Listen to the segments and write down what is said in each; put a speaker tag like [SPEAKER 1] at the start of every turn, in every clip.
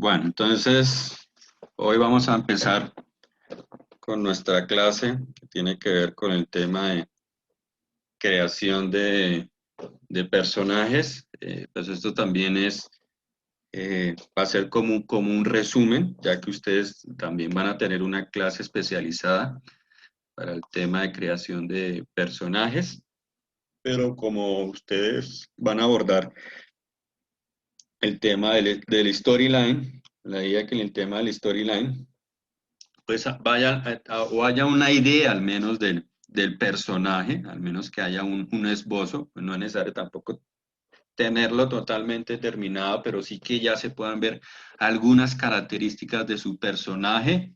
[SPEAKER 1] Bueno, entonces hoy vamos a empezar con nuestra clase que tiene que ver con el tema de creación de personajes. Pues esto también va a ser como un resumen, ya que ustedes también van a tener una clase especializada para el tema de creación de personajes. Pero como ustedes van a abordar el tema del storyline, la idea que en el tema del storyline pues o haya una idea al menos del personaje, al menos que haya un esbozo, pues no es necesario tampoco tenerlo totalmente terminado, pero sí que ya se puedan ver algunas características de su personaje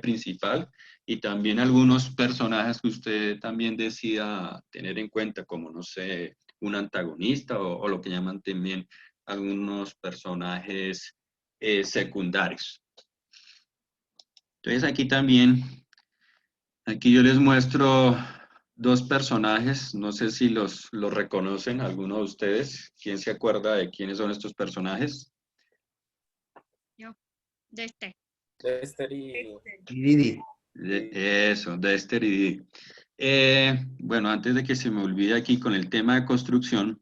[SPEAKER 1] principal, y también algunos personajes que usted también decida tener en cuenta, como no sé, un antagonista o lo que llaman también algunos personajes secundarios. Entonces aquí yo les muestro dos personajes, no sé si los reconocen, alguno de ustedes. ¿Quién se acuerda de quiénes son estos personajes?
[SPEAKER 2] Yo, de este.
[SPEAKER 3] Dexter y
[SPEAKER 4] Didi.
[SPEAKER 1] Eso, Dexter y Dee. Bueno, antes de que se me olvide aquí con el tema de construcción,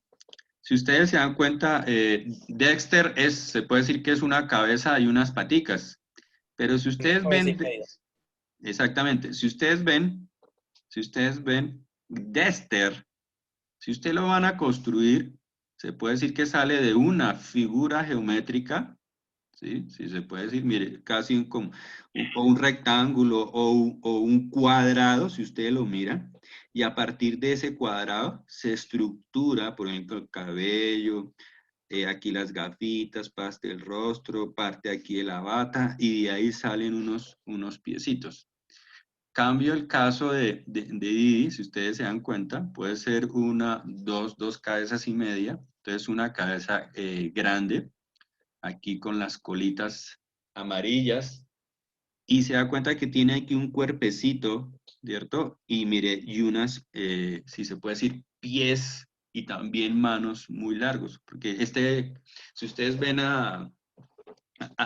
[SPEAKER 1] si ustedes se dan cuenta, Dexter se puede decir que es una cabeza y unas paticas, pero si ustedes ven, exactamente, si ustedes ven, Dexter, si usted lo van a construir, se puede decir que sale de una figura geométrica, ¿sí? Sí, se puede decir, mire, casi como o un rectángulo o un cuadrado, si ustedes lo miran, y a partir de ese cuadrado se estructura, por ejemplo, el cabello, aquí las gafitas, parte del rostro, parte aquí de la bata, y de ahí salen unos piecitos. Cambio el caso de Didi, si ustedes se dan cuenta, puede ser dos cabezas y media. Entonces una cabeza grande, aquí con las colitas amarillas, y se da cuenta que tiene aquí un cuerpecito, ¿cierto? Y mire, y si se puede decir, pies y también manos muy largos, porque si ustedes ven a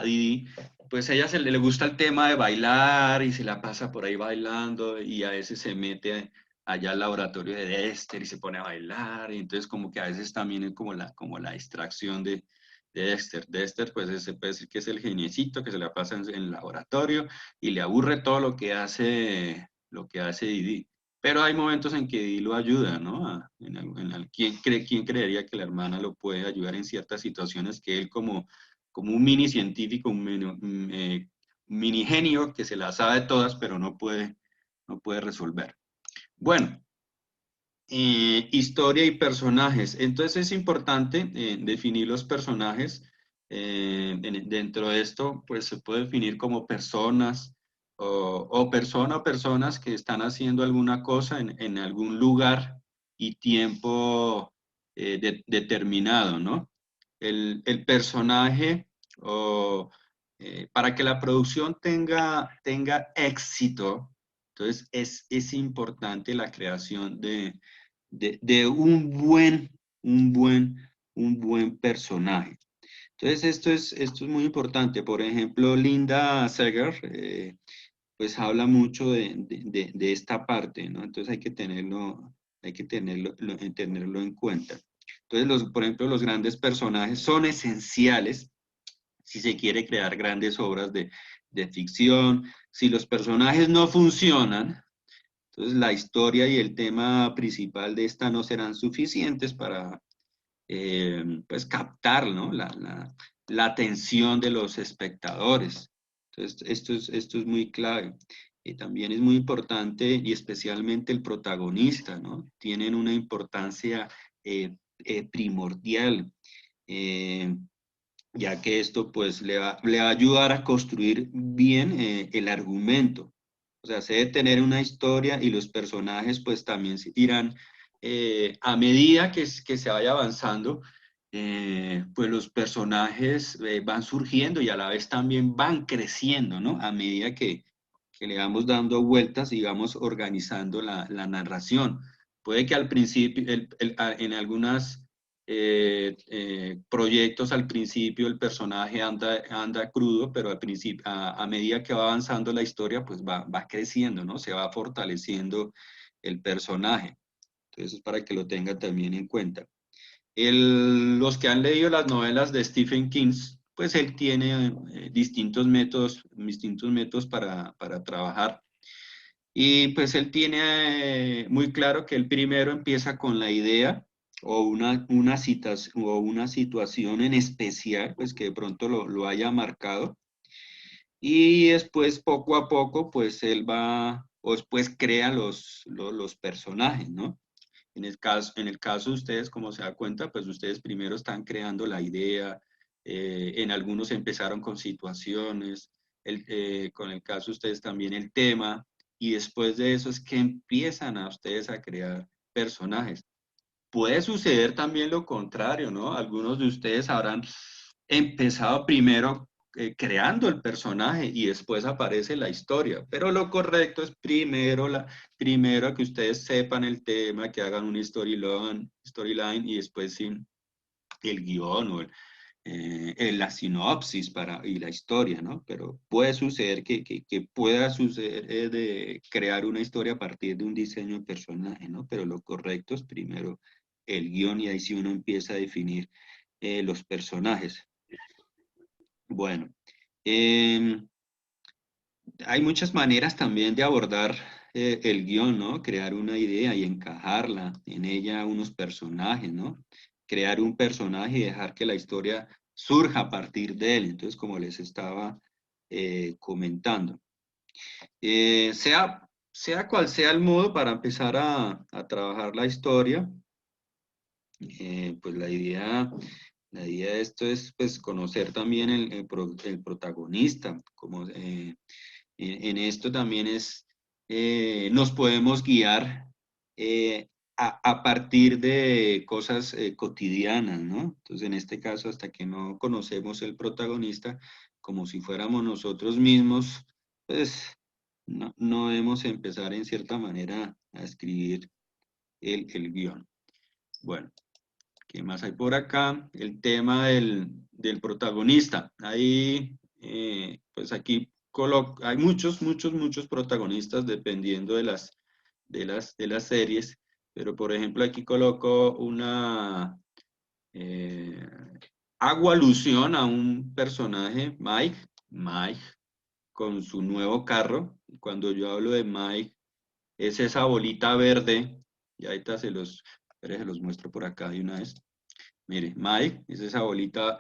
[SPEAKER 1] Didi, pues a ella le gusta el tema de bailar y se la pasa por ahí bailando, y a veces se mete allá al laboratorio de Dexter y se pone a bailar, y entonces como que a veces también es como la distracción de Dexter. Dexter pues se puede decir que es el geniecito que se la pasa en el laboratorio y le aburre todo lo que hace Didi. Pero hay momentos en que Didi lo ayuda, ¿no? ¿Quién creería que la hermana lo puede ayudar en ciertas situaciones que él como un mini científico, mini genio que se las sabe todas, pero no puede resolver? Bueno, historia y personajes. Entonces es importante definir los personajes. Dentro de esto, pues se puede definir como personas o personas que están haciendo alguna cosa en algún lugar y tiempo determinado, ¿no? El personaje, para que la producción tenga éxito, entonces es importante la creación de un buen personaje. Entonces esto es muy importante. Por ejemplo, Linda Seger, pues habla mucho de esta parte, ¿no? Entonces hay que tenerlo en cuenta. Entonces, por ejemplo, los grandes personajes son esenciales si se quiere crear grandes obras de ficción. Si los personajes no funcionan, entonces la historia y el tema principal de esta no serán suficientes para pues captar, ¿no? la atención de los espectadores. Entonces esto es muy clave. También es muy importante, y especialmente el protagonista, ¿no? Tienen una importancia primordial, eh, ya que esto pues le va a ayudar a construir bien el argumento. O sea, se debe tener una historia, y los personajes pues también se irán, a medida que se vaya avanzando, pues los personajes van surgiendo y a la vez también van creciendo, ¿no? A medida que le vamos dando vueltas y vamos organizando la narración. Puede que al principio, en algunas proyectos al principio, el personaje anda crudo, pero al principio, a medida que va avanzando la historia, pues va creciendo, ¿no? Se va fortaleciendo el personaje. Entonces, para que lo tengan también en cuenta. Los que han leído las novelas de Stephen King, pues él tiene distintos métodos para trabajar. Y pues él tiene muy claro que el primero empieza con la idea o o una situación en especial, pues que de pronto lo haya marcado. Y después, poco a poco, pues él va, o después crea los personajes, ¿no? En el caso de ustedes, como se da cuenta, pues ustedes primero están creando la idea, en algunos empezaron con situaciones, con el caso de ustedes también el tema, y después de eso es que empiezan a ustedes a crear personajes. Puede suceder también lo contrario, ¿no? Algunos de ustedes habrán empezado primero creando el personaje y después aparece la historia, pero lo correcto es primero que ustedes sepan el tema, que hagan un storyline y después sí, el guión o la sinopsis y la historia, ¿no? Pero puede suceder que pueda suceder de crear una historia a partir de un diseño de personaje, ¿no? Pero lo correcto es primero el guión y ahí sí uno empieza a definir los personajes. Bueno, em, hay muchas maneras también de abordar el guión, ¿no? Crear una idea y encajarla en ella unos personajes, ¿no? Crear un personaje y dejar que la historia surja a partir de él. Entonces, como les estaba comentando. Sea cual sea el modo para empezar a trabajar la historia, pues la idea de esto es pues, conocer también el protagonista, como en esto también nos podemos guiar a partir de cosas cotidianas, ¿no? Entonces, en este caso, hasta que no conocemos el protagonista, como si fuéramos nosotros mismos, pues no debemos empezar en cierta manera a escribir el guión. Bueno, ¿qué más hay por acá? El tema del protagonista. Ahí, pues aquí hay muchos protagonistas dependiendo de las series, pero por ejemplo aquí coloco eh, hago alusión a un personaje, Mike, con su nuevo carro. Cuando yo hablo de Mike, es esa bolita verde, y ahorita espere, se los muestro por acá de una vez. Mire, Mike es esa bolita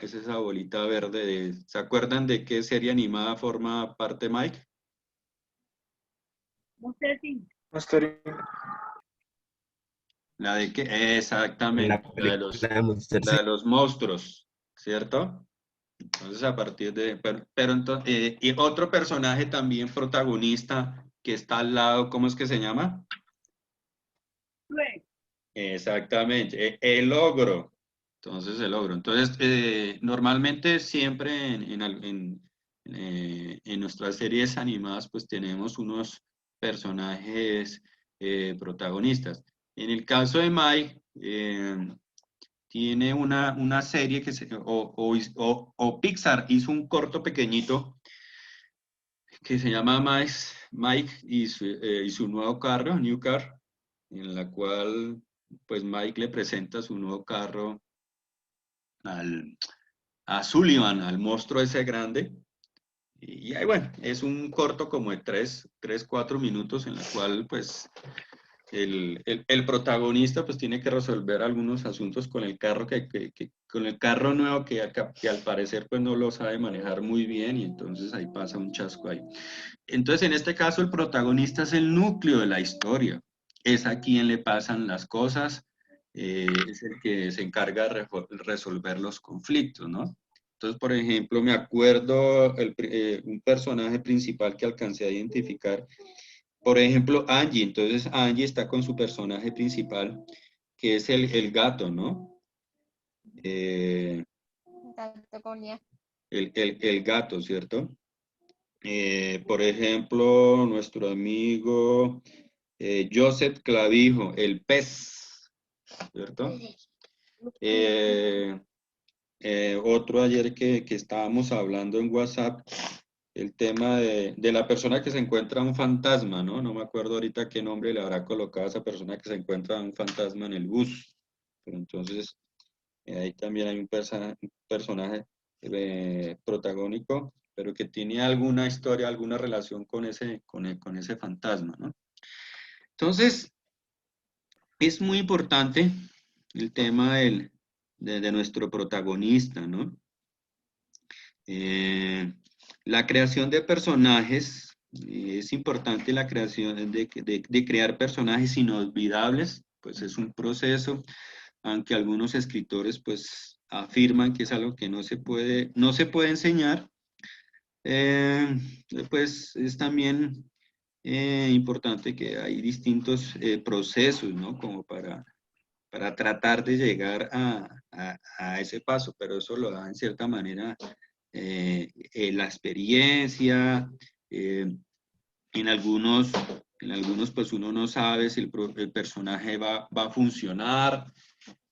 [SPEAKER 1] verde ¿se acuerdan de qué serie animada forma parte Mike?
[SPEAKER 2] Monster Inc.
[SPEAKER 3] Monster
[SPEAKER 1] La de que,
[SPEAKER 3] en la
[SPEAKER 1] exactamente,
[SPEAKER 3] película de Monster
[SPEAKER 1] la
[SPEAKER 3] Inc.
[SPEAKER 1] de los monstruos, ¿cierto? Entonces a partir de, pero entonces, y otro personaje también protagonista que está al lado, ¿cómo es que se llama? Exactamente, el ogro. Entonces, el ogro. Entonces, normalmente siempre en nuestras series animadas, pues tenemos unos personajes protagonistas. En el caso de Mike, tiene una serie o Pixar hizo un corto pequeñito que se llama Mike y su nuevo carro, New Car, en la cual pues Mike le presenta su nuevo carro a Sullivan, al monstruo ese grande. Y ahí bueno, es un corto como de 4 minutos en la cual pues el protagonista pues tiene que resolver algunos asuntos con el carro con el carro nuevo que al parecer pues no lo sabe manejar muy bien y entonces ahí pasa un chasco ahí. Entonces, en este caso, el protagonista es el núcleo de la historia. Es a quien le pasan las cosas, es el que se encarga de resolver los conflictos, ¿no? Entonces, por ejemplo, me acuerdo un personaje principal que alcancé a identificar, por ejemplo, Angie. Entonces, Angie está con su personaje principal, que es el gato, ¿no? Eh, el gato, ¿cierto? Por ejemplo, nuestro amigo Joseph Clavijo, el pez, ¿cierto? Otro ayer que estábamos hablando en WhatsApp, el tema de la persona que se encuentra un fantasma, ¿no? No me acuerdo ahorita qué nombre le habrá colocado a esa persona que se encuentra un fantasma en el bus. Pero entonces, ahí también hay un personaje protagónico, pero que tiene alguna historia, alguna relación con ese fantasma, ¿no? Entonces, es muy importante el tema de nuestro protagonista, ¿no? Eh, la creación de personajes, es importante la creación de crear personajes inolvidables, pues es un proceso, aunque algunos escritores pues afirman que es algo que no se puede enseñar, eh, pues es también importante que hay distintos procesos, ¿no? Como para tratar de llegar a ese paso, pero eso lo da en cierta manera la experiencia, eh, en algunos, en algunos pues uno no sabe si el personaje va a funcionar.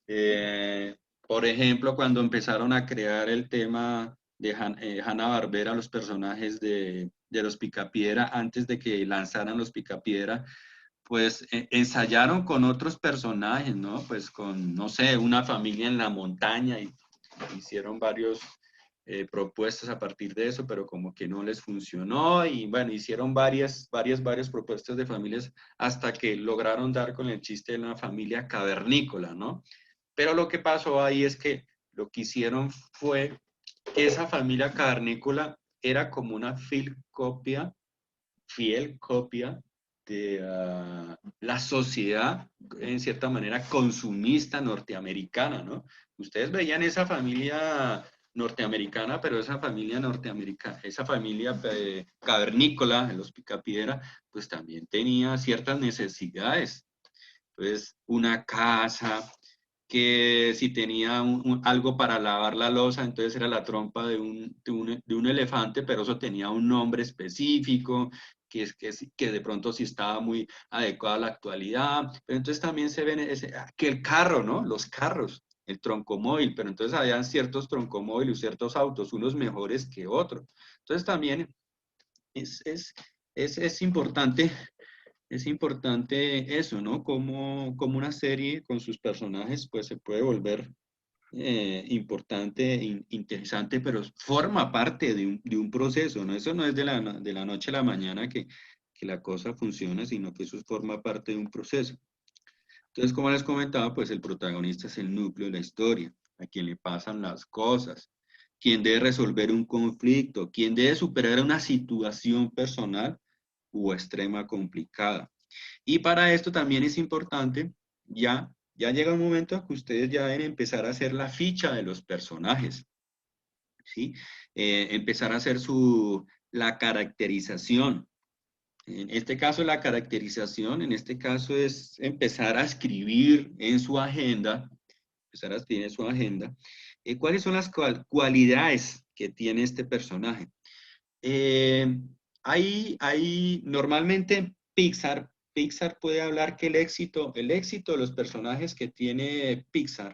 [SPEAKER 1] Por ejemplo, cuando empezaron a crear el tema de Hanna-Barbera, los personajes de los Picapiedra, antes de que lanzaran los Picapiedra, pues ensayaron con otros personajes, ¿no? Pues con, no sé, una familia en la montaña y hicieron varios propuestas a partir de eso, pero como que no les funcionó y bueno, hicieron varias propuestas de familias hasta que lograron dar con el chiste de la familia cavernícola, ¿no? Pero lo que pasó ahí es que lo que hicieron fue que esa familia cavernícola era como una fiel copia de la sociedad, en cierta manera, consumista norteamericana, ¿no? Ustedes veían esa familia norteamericana, pero esa familia cavernícola, de los Picapiedra, pues también tenía ciertas necesidades. Entonces, una casa, que si tenía algo para lavar la loza, entonces era la trompa de un elefante, pero eso tenía un nombre específico, que de pronto sí estaba muy adecuado a la actualidad. Pero entonces también se ven que el carro, ¿no? Los carros, el troncomóvil, pero entonces habían ciertos troncomóviles, ciertos autos, unos mejores que otros. Entonces también es, es, es importante eso, ¿no? Como una serie con sus personajes, pues se puede volver importante, interesante, pero forma parte de un proceso, ¿no? Eso no es de la noche a la mañana que la cosa funciona, sino que eso forma parte de un proceso. Entonces, como les comentaba, pues el protagonista es el núcleo de la historia, a quien le pasan las cosas, quien debe resolver un conflicto, quien debe superar una situación personal o extrema complicada. Y para esto también es importante, ya llega un momento que ustedes ya deben empezar a hacer la ficha de los personajes, ¿sí? Empezar a hacer la caracterización. En este caso, la caracterización, en este caso es empezar a escribir en su agenda, empezar a escribir en su agenda, cuáles son las cualidades que tiene este personaje. Eh, normalmente Pixar puede hablar que el éxito de los personajes que tiene Pixar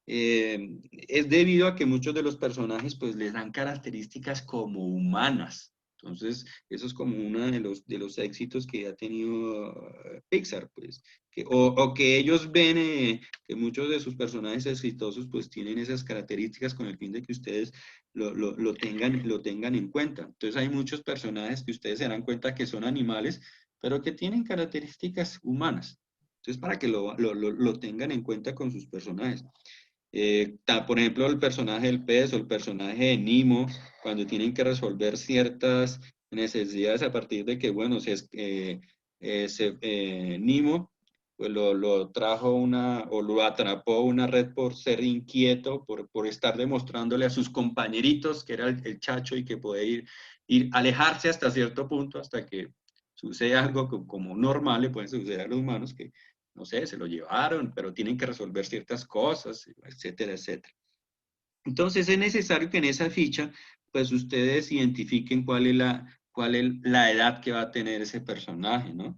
[SPEAKER 1] es debido a que muchos de los personajes pues les dan características como humanas. Entonces, eso es como uno de los éxitos que ha tenido Pixar, pues, o que ellos ven que muchos de sus personajes exitosos pues tienen esas características con el fin de que ustedes lo tengan en cuenta. Entonces, hay muchos personajes que ustedes se dan cuenta que son animales, pero que tienen características humanas. Entonces, para que lo tengan en cuenta con sus personajes. Por ejemplo, el personaje del pez o el personaje de Nemo, cuando tienen que resolver ciertas necesidades a partir de que, bueno, Nemo pues lo trajo o lo atrapó una red por ser inquieto, por estar demostrándole a sus compañeritos que era el chacho y que puede alejarse hasta cierto punto, hasta que sucede algo como normal, le puede suceder a los humanos, que no sé, se lo llevaron, pero tienen que resolver ciertas cosas, etcétera, etcétera. Entonces es necesario que en esa ficha, pues ustedes identifiquen cuál es la edad que va a tener ese personaje, ¿no?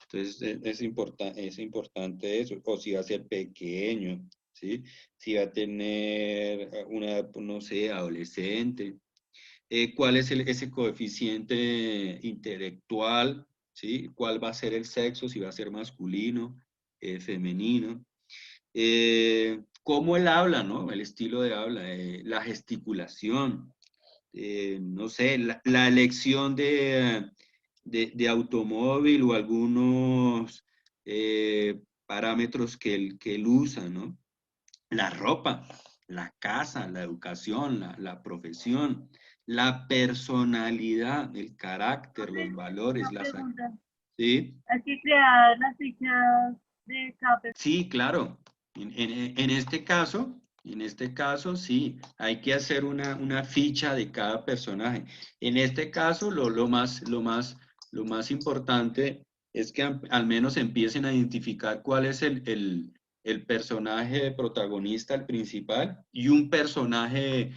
[SPEAKER 1] Entonces es importante eso, o si va a ser pequeño, ¿sí? Si va a tener una, no sé, adolescente. ¿Cuál es ese coeficiente intelectual? ¿Sí? ¿Cuál va a ser el sexo? Si va a ser masculino, femenino. Cómo él habla, ¿no? El estilo de habla, la gesticulación, no sé, la elección de automóvil o algunos parámetros que él usa, ¿no? La ropa, la casa, la educación, la profesión, la personalidad, el carácter, los valores,
[SPEAKER 3] Una pregunta.
[SPEAKER 1] ¿sí?
[SPEAKER 3] Hay que crear las fichas de cada persona.
[SPEAKER 1] Sí, claro. En este caso, sí, hay que hacer una ficha de cada personaje. En este caso, lo más importante es que al menos empiecen a identificar cuál es el personaje protagonista, el principal, y un personaje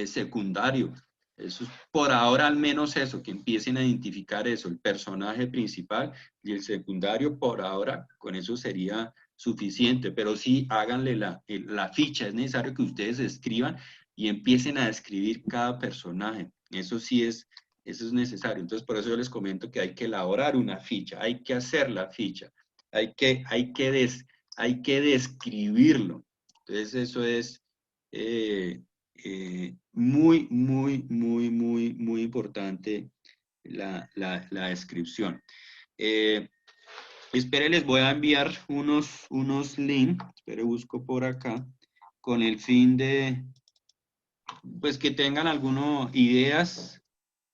[SPEAKER 1] secundario. Eso es por ahora al menos eso, que empiecen a identificar eso, el personaje principal y el secundario, por ahora, con eso sería suficiente, pero sí háganle la ficha, es necesario que ustedes escriban y empiecen a describir cada personaje, eso es necesario, entonces por eso yo les comento que hay que elaborar una ficha, hay que hacer la ficha, hay que describirlo, entonces eso es muy importante la descripción. Espere, les voy a enviar unos links, espere, busco por acá, con el fin de, pues que tengan algunas ideas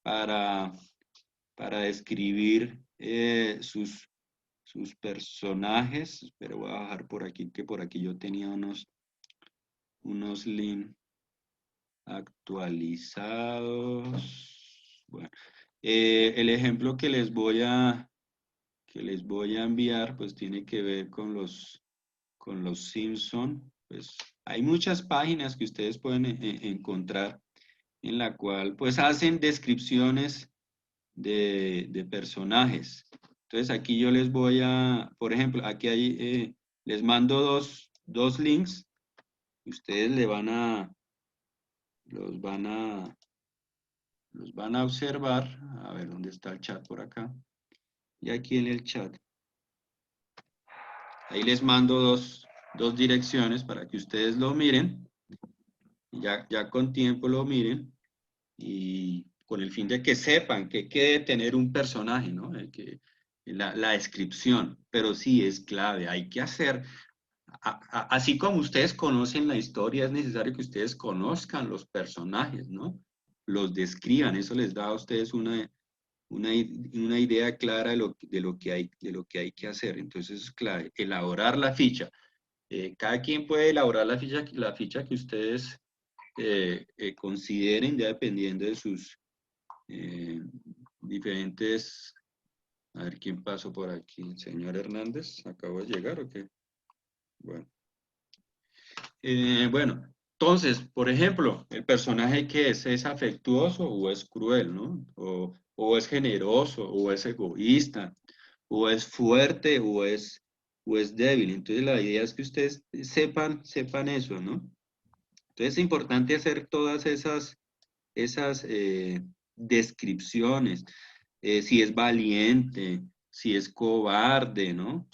[SPEAKER 1] para describir sus personajes. Espere, voy a bajar por aquí, que por aquí yo tenía unos links actualizados. Bueno, el ejemplo que les voy a enviar, pues tiene que ver con los Simpson. Pues hay muchas páginas que ustedes pueden encontrar en la cual pues hacen descripciones de personajes. Entonces aquí yo les voy a, por ejemplo, aquí hay, les mando dos links y ustedes los van a, los van a observar. A ver, ¿dónde está el chat por acá? Y aquí en el chat. Ahí les mando dos direcciones para que ustedes lo miren. Ya con tiempo lo miren. Y con el fin de que sepan que debe tener un personaje, ¿no? La descripción. Pero sí es clave. Hay que hacer. Así como ustedes conocen la historia, es necesario que ustedes conozcan los personajes, ¿no? Los describan. Eso les da a ustedes una idea clara de lo que hay que hacer. Entonces es clave, elaborar la ficha. Cada quien puede elaborar la ficha que ustedes consideren, ya dependiendo de sus eh, diferentes... A ver quién pasó por aquí. ¿El señor Hernández acabó de llegar o qué? Bueno. Bueno, entonces, por ejemplo, el personaje que es afectuoso o es cruel, ¿no? O es generoso o es egoísta, o es fuerte o es débil. Entonces, la idea es que ustedes sepan eso, ¿no? Entonces, es importante hacer todas esas descripciones, si es valiente, si es cobarde, ¿no?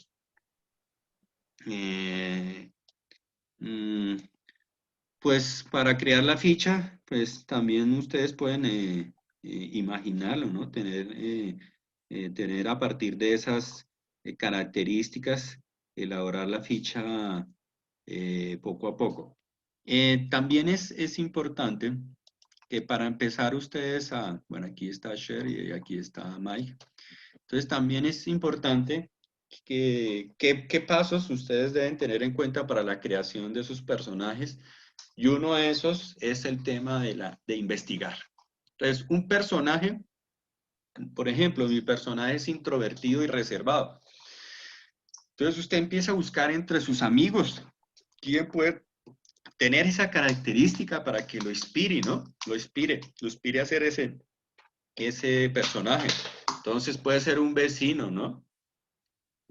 [SPEAKER 1] Eh, mm, Pues para crear la ficha, pues también ustedes pueden imaginarlo, ¿no? Tener a partir de esas características, elaborar la ficha poco a poco. También es importante que para empezar ustedes bueno, aquí está Sher y aquí está Mike. Entonces también es importante qué pasos ustedes deben tener en cuenta para la creación de sus personajes y uno de esos es el tema de investigar. Entonces, un personaje, por ejemplo, mi personaje es introvertido y reservado. Entonces, usted empieza a buscar entre sus amigos quién puede tener esa característica para que lo inspire, ¿no? Lo inspire a ser ese personaje. Entonces, puede ser un vecino, ¿no?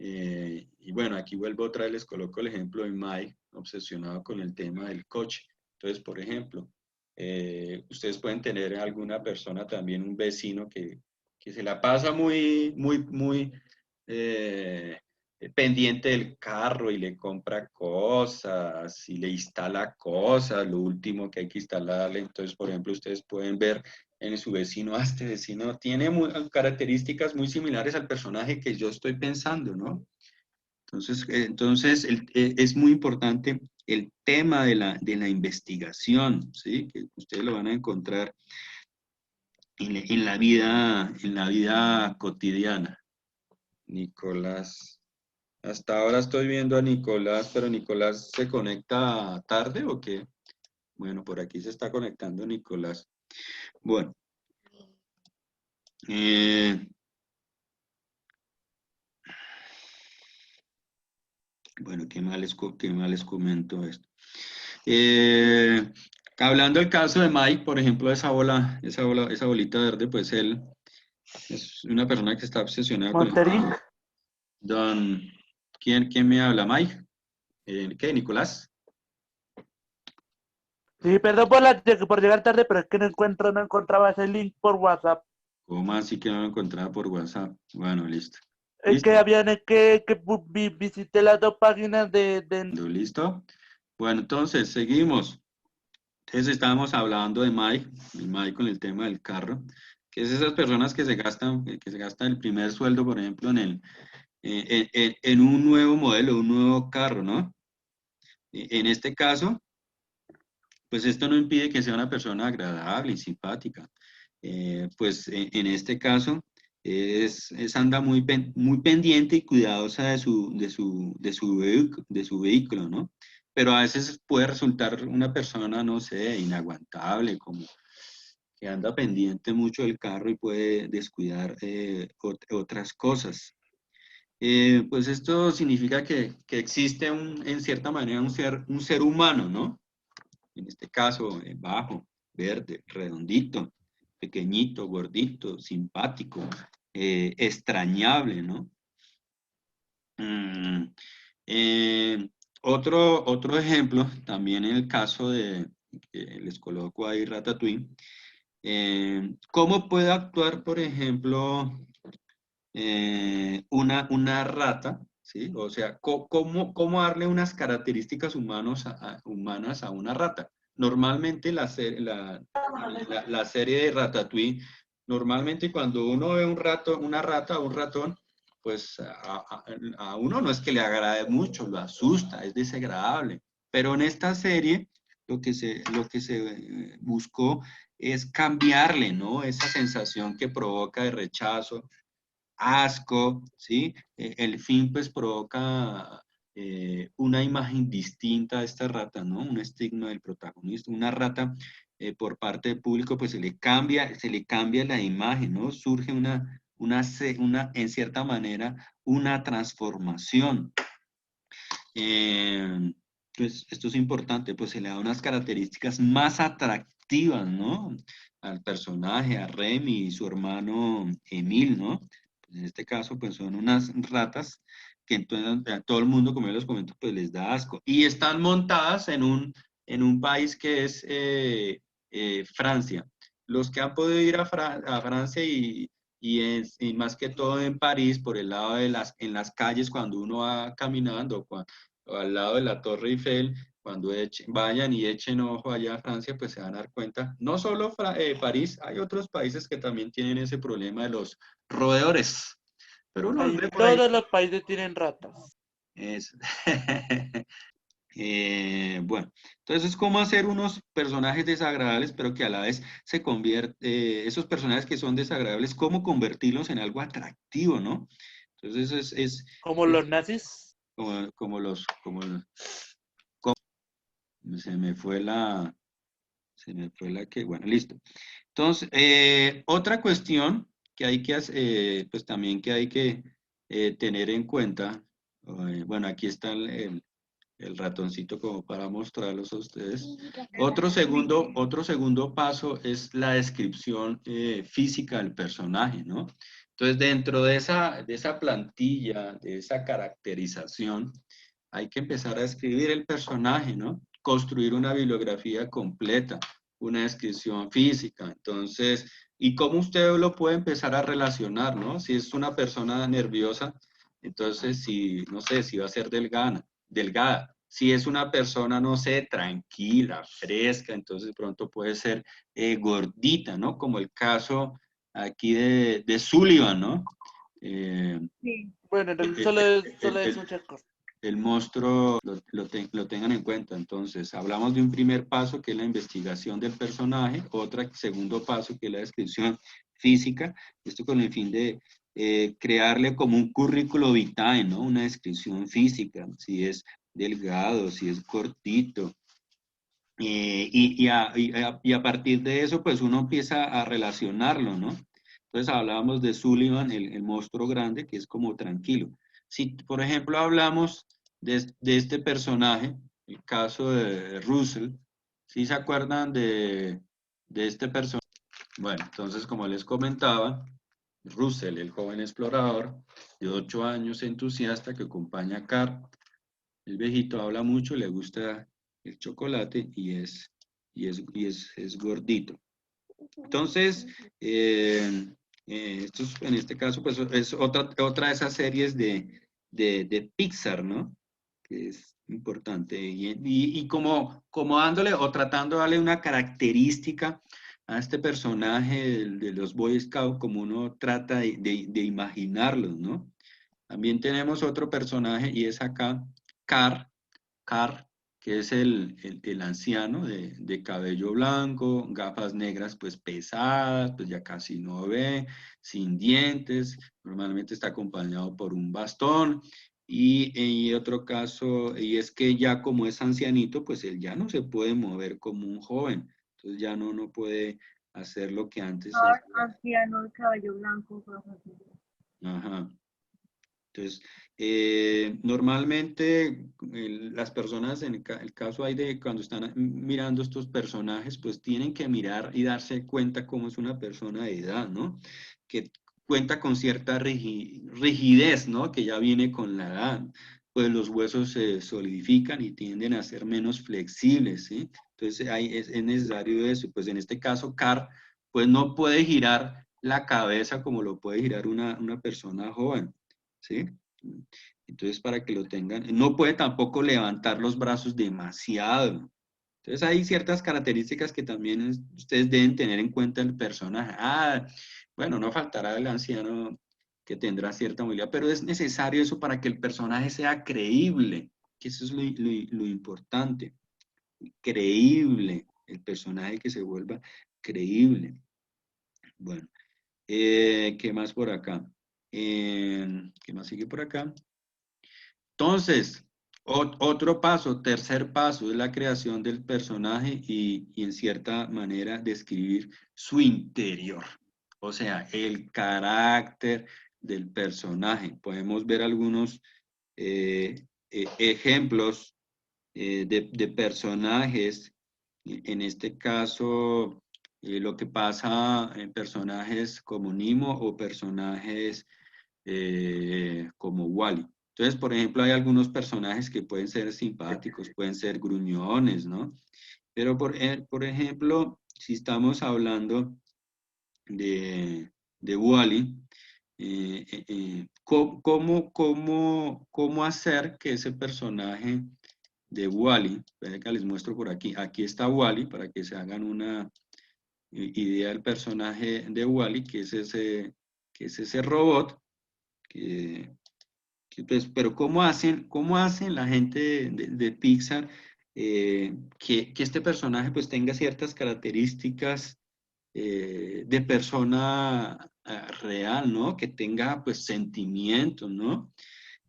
[SPEAKER 1] Y bueno, aquí vuelvo otra vez, les coloco el ejemplo de Mike, obsesionado con el tema del coche. Entonces, por ejemplo, ustedes pueden tener alguna persona también, un vecino que se la pasa muy pendiente del carro y le compra cosas y le instala cosas, lo último que hay que instalarle. Entonces, por ejemplo, ustedes pueden ver en su vecino, este vecino tiene características muy similares al personaje que yo estoy pensando, ¿no? Entonces es muy importante el tema de la investigación, ¿sí? Que ustedes lo van a encontrar en la vida cotidiana. Nicolás, hasta ahora estoy viendo a Nicolás, pero Nicolás ¿se conecta tarde o qué? Bueno, por aquí se está conectando Nicolás. Bueno, bueno, qué mal les comento esto. Hablando del caso de Mike, por ejemplo, esa bolita verde, pues él es una persona que está obsesionada con el
[SPEAKER 4] Monterrey.
[SPEAKER 1] carro. ¿Quién me habla? Mike. ¿Qué, Nicolás?
[SPEAKER 4] Sí, perdón por llegar tarde, pero es que no encontraba ese link por WhatsApp.
[SPEAKER 1] ¿Cómo así que no lo encontraba por WhatsApp? Bueno, listo.
[SPEAKER 4] Es que
[SPEAKER 1] ¿Listo?
[SPEAKER 4] visité las dos páginas
[SPEAKER 1] ¿Listo? Bueno, entonces, seguimos. Entonces estábamos hablando de Mike con el tema del carro, que es esas personas que se gastan el primer sueldo, por ejemplo, en un nuevo modelo, un nuevo carro, ¿no? En este caso, pues esto no impide que sea una persona agradable y simpática. Pues en este caso anda muy pendiente y cuidadosa de su vehículo, ¿no? Pero a veces puede resultar una persona, no sé, inaguantable, como que anda pendiente mucho del carro y puede descuidar otras cosas. Pues esto significa que existe en cierta manera un ser humano, ¿no? En este caso, bajo, verde, redondito, pequeñito, gordito, simpático, extrañable, ¿no? Mm, eh, otro ejemplo, también en el caso que les coloco ahí Ratatouille, ¿cómo puede actuar, por ejemplo, una rata? ¿Sí? O sea, ¿cómo darle unas características humanas a una rata? Normalmente la serie de Ratatouille, normalmente cuando uno ve una rata o un ratón, pues a uno no es que le agrade mucho, lo asusta, es desagradable. Pero en esta serie lo que se buscó es cambiarle, ¿no? Esa sensación que provoca de rechazo, asco, ¿sí? El film pues provoca una imagen distinta a esta rata, ¿no? Un estigma del protagonista. Una rata por parte del público pues se le cambia la imagen, ¿no? Surge en cierta manera, una transformación. Pues esto es importante, pues se le da unas características más atractivas, ¿no? Al personaje, a Remy y su hermano Emil, ¿no? Pues en este caso, pues son unas ratas que entonces a todo el mundo, como yo les comento, pues les da asco. Y están montadas en un país que es Francia. Los que han podido ir a Francia y más que todo en París, por el lado en las calles, cuando uno va caminando, o al lado de la Torre Eiffel, cuando vayan y echen ojo allá a Francia, pues se van a dar cuenta, no solo París, hay otros países que también tienen ese problema de los roedores, pero uno los
[SPEAKER 4] ahí
[SPEAKER 1] ve por ahí.
[SPEAKER 4] todos los países tienen ratas.
[SPEAKER 1] Es- bueno, entonces, ¿cómo hacer unos personajes desagradables, pero que a la vez esos personajes que son desagradables, cómo convertirlos en algo atractivo, ¿no? Entonces,
[SPEAKER 4] Como los nazis.
[SPEAKER 1] como se me fue la que, bueno, listo. Entonces, otra cuestión que hay que hacer, pues también que hay que tener en cuenta, bueno, aquí está el ratoncito como para mostrarlos a ustedes. Otro segundo paso es la descripción física del personaje, ¿no? Entonces, dentro de esa plantilla, de esa caracterización, hay que empezar a escribir el personaje, ¿no? Construir una bibliografía completa, una descripción física. Entonces, ¿y cómo usted lo puede empezar a relacionar, ¿no? Si es una persona nerviosa, entonces, si, no sé, si va a ser delgada. Si es una persona, no sé, tranquila, fresca, entonces de pronto puede ser gordita, ¿no? Como el caso aquí de Sullivan, ¿no? Eh,
[SPEAKER 3] Sí.
[SPEAKER 4] Bueno,
[SPEAKER 1] el,
[SPEAKER 4] solo es
[SPEAKER 1] el-
[SPEAKER 4] muchas cosas.
[SPEAKER 1] el monstruo lo tengan en cuenta. Entonces, hablamos de un primer paso que es la investigación del personaje, otro segundo paso que es la descripción física, esto con el fin de crearle como un currículo vitae, ¿no? Una descripción física, si es delgado, si es cortito. Y a partir de eso, pues uno empieza a relacionarlo, ¿no? Entonces hablábamos de Sullivan, el monstruo grande, que es como tranquilo. Si, por ejemplo, hablamos de este personaje, el caso de Russell, ¿sí se acuerdan de este personaje? Bueno, entonces, como les comentaba, Russell, el joven explorador de 8 años, entusiasta, que acompaña a Carr, el viejito habla mucho, le gusta el chocolate y es gordito. Entonces, en este caso, pues es otra de esas series de Pixar, ¿no? Que es importante. Y como dándole o tratando de darle una característica a este personaje de los Boy Scouts, como uno trata de imaginarlos, ¿no? También tenemos otro personaje y es acá, Carr, que es el anciano de cabello blanco, gafas negras pues pesadas, pues ya casi no ve, sin dientes, normalmente está acompañado por un bastón. Y otro caso, y es que ya como es ancianito, pues él ya no se puede mover como un joven, entonces ya no puede hacer lo que antes hacía.
[SPEAKER 3] Anciano de cabello blanco, gafas negras.
[SPEAKER 1] Ajá. Entonces, normalmente las personas, en el caso hay de cuando están mirando estos personajes, pues tienen que mirar y darse cuenta cómo es una persona de edad, ¿no? Que cuenta con cierta rigidez, ¿no? Que ya viene con la edad. Pues los huesos se solidifican y tienden a ser menos flexibles, ¿sí? Entonces, es necesario eso. Pues en este caso, Carr, pues no puede girar la cabeza como lo puede girar una persona joven. ¿Sí? Entonces, para que lo tengan, no puede tampoco levantar los brazos demasiado. Entonces, hay ciertas características que también ustedes deben tener en cuenta el personaje. Bueno, no faltará el anciano que tendrá cierta movilidad, pero es necesario eso para que el personaje sea creíble, que eso es lo importante, creíble, el personaje que se vuelva creíble. Bueno, ¿qué más por acá? ¿Qué más sigue por acá? Entonces, otro paso, tercer paso, es la creación del personaje y en cierta manera describir su interior, o sea, el carácter del personaje. Podemos ver algunos ejemplos de personajes, en este caso, lo que pasa en personajes como Nemo o personajes como Wally. Entonces, por ejemplo, hay algunos personajes que pueden ser simpáticos, pueden ser gruñones, ¿no? Pero, por ejemplo, si estamos hablando de Wally, ¿cómo hacer que ese personaje de Wally, que les muestro por aquí, aquí está Wally, para que se hagan una idea del personaje de Wally, que es ese robot, que, pues, pero ¿cómo hacen la gente de Pixar que este personaje pues tenga ciertas características de persona real, ¿no? Que tenga pues sentimientos, ¿no?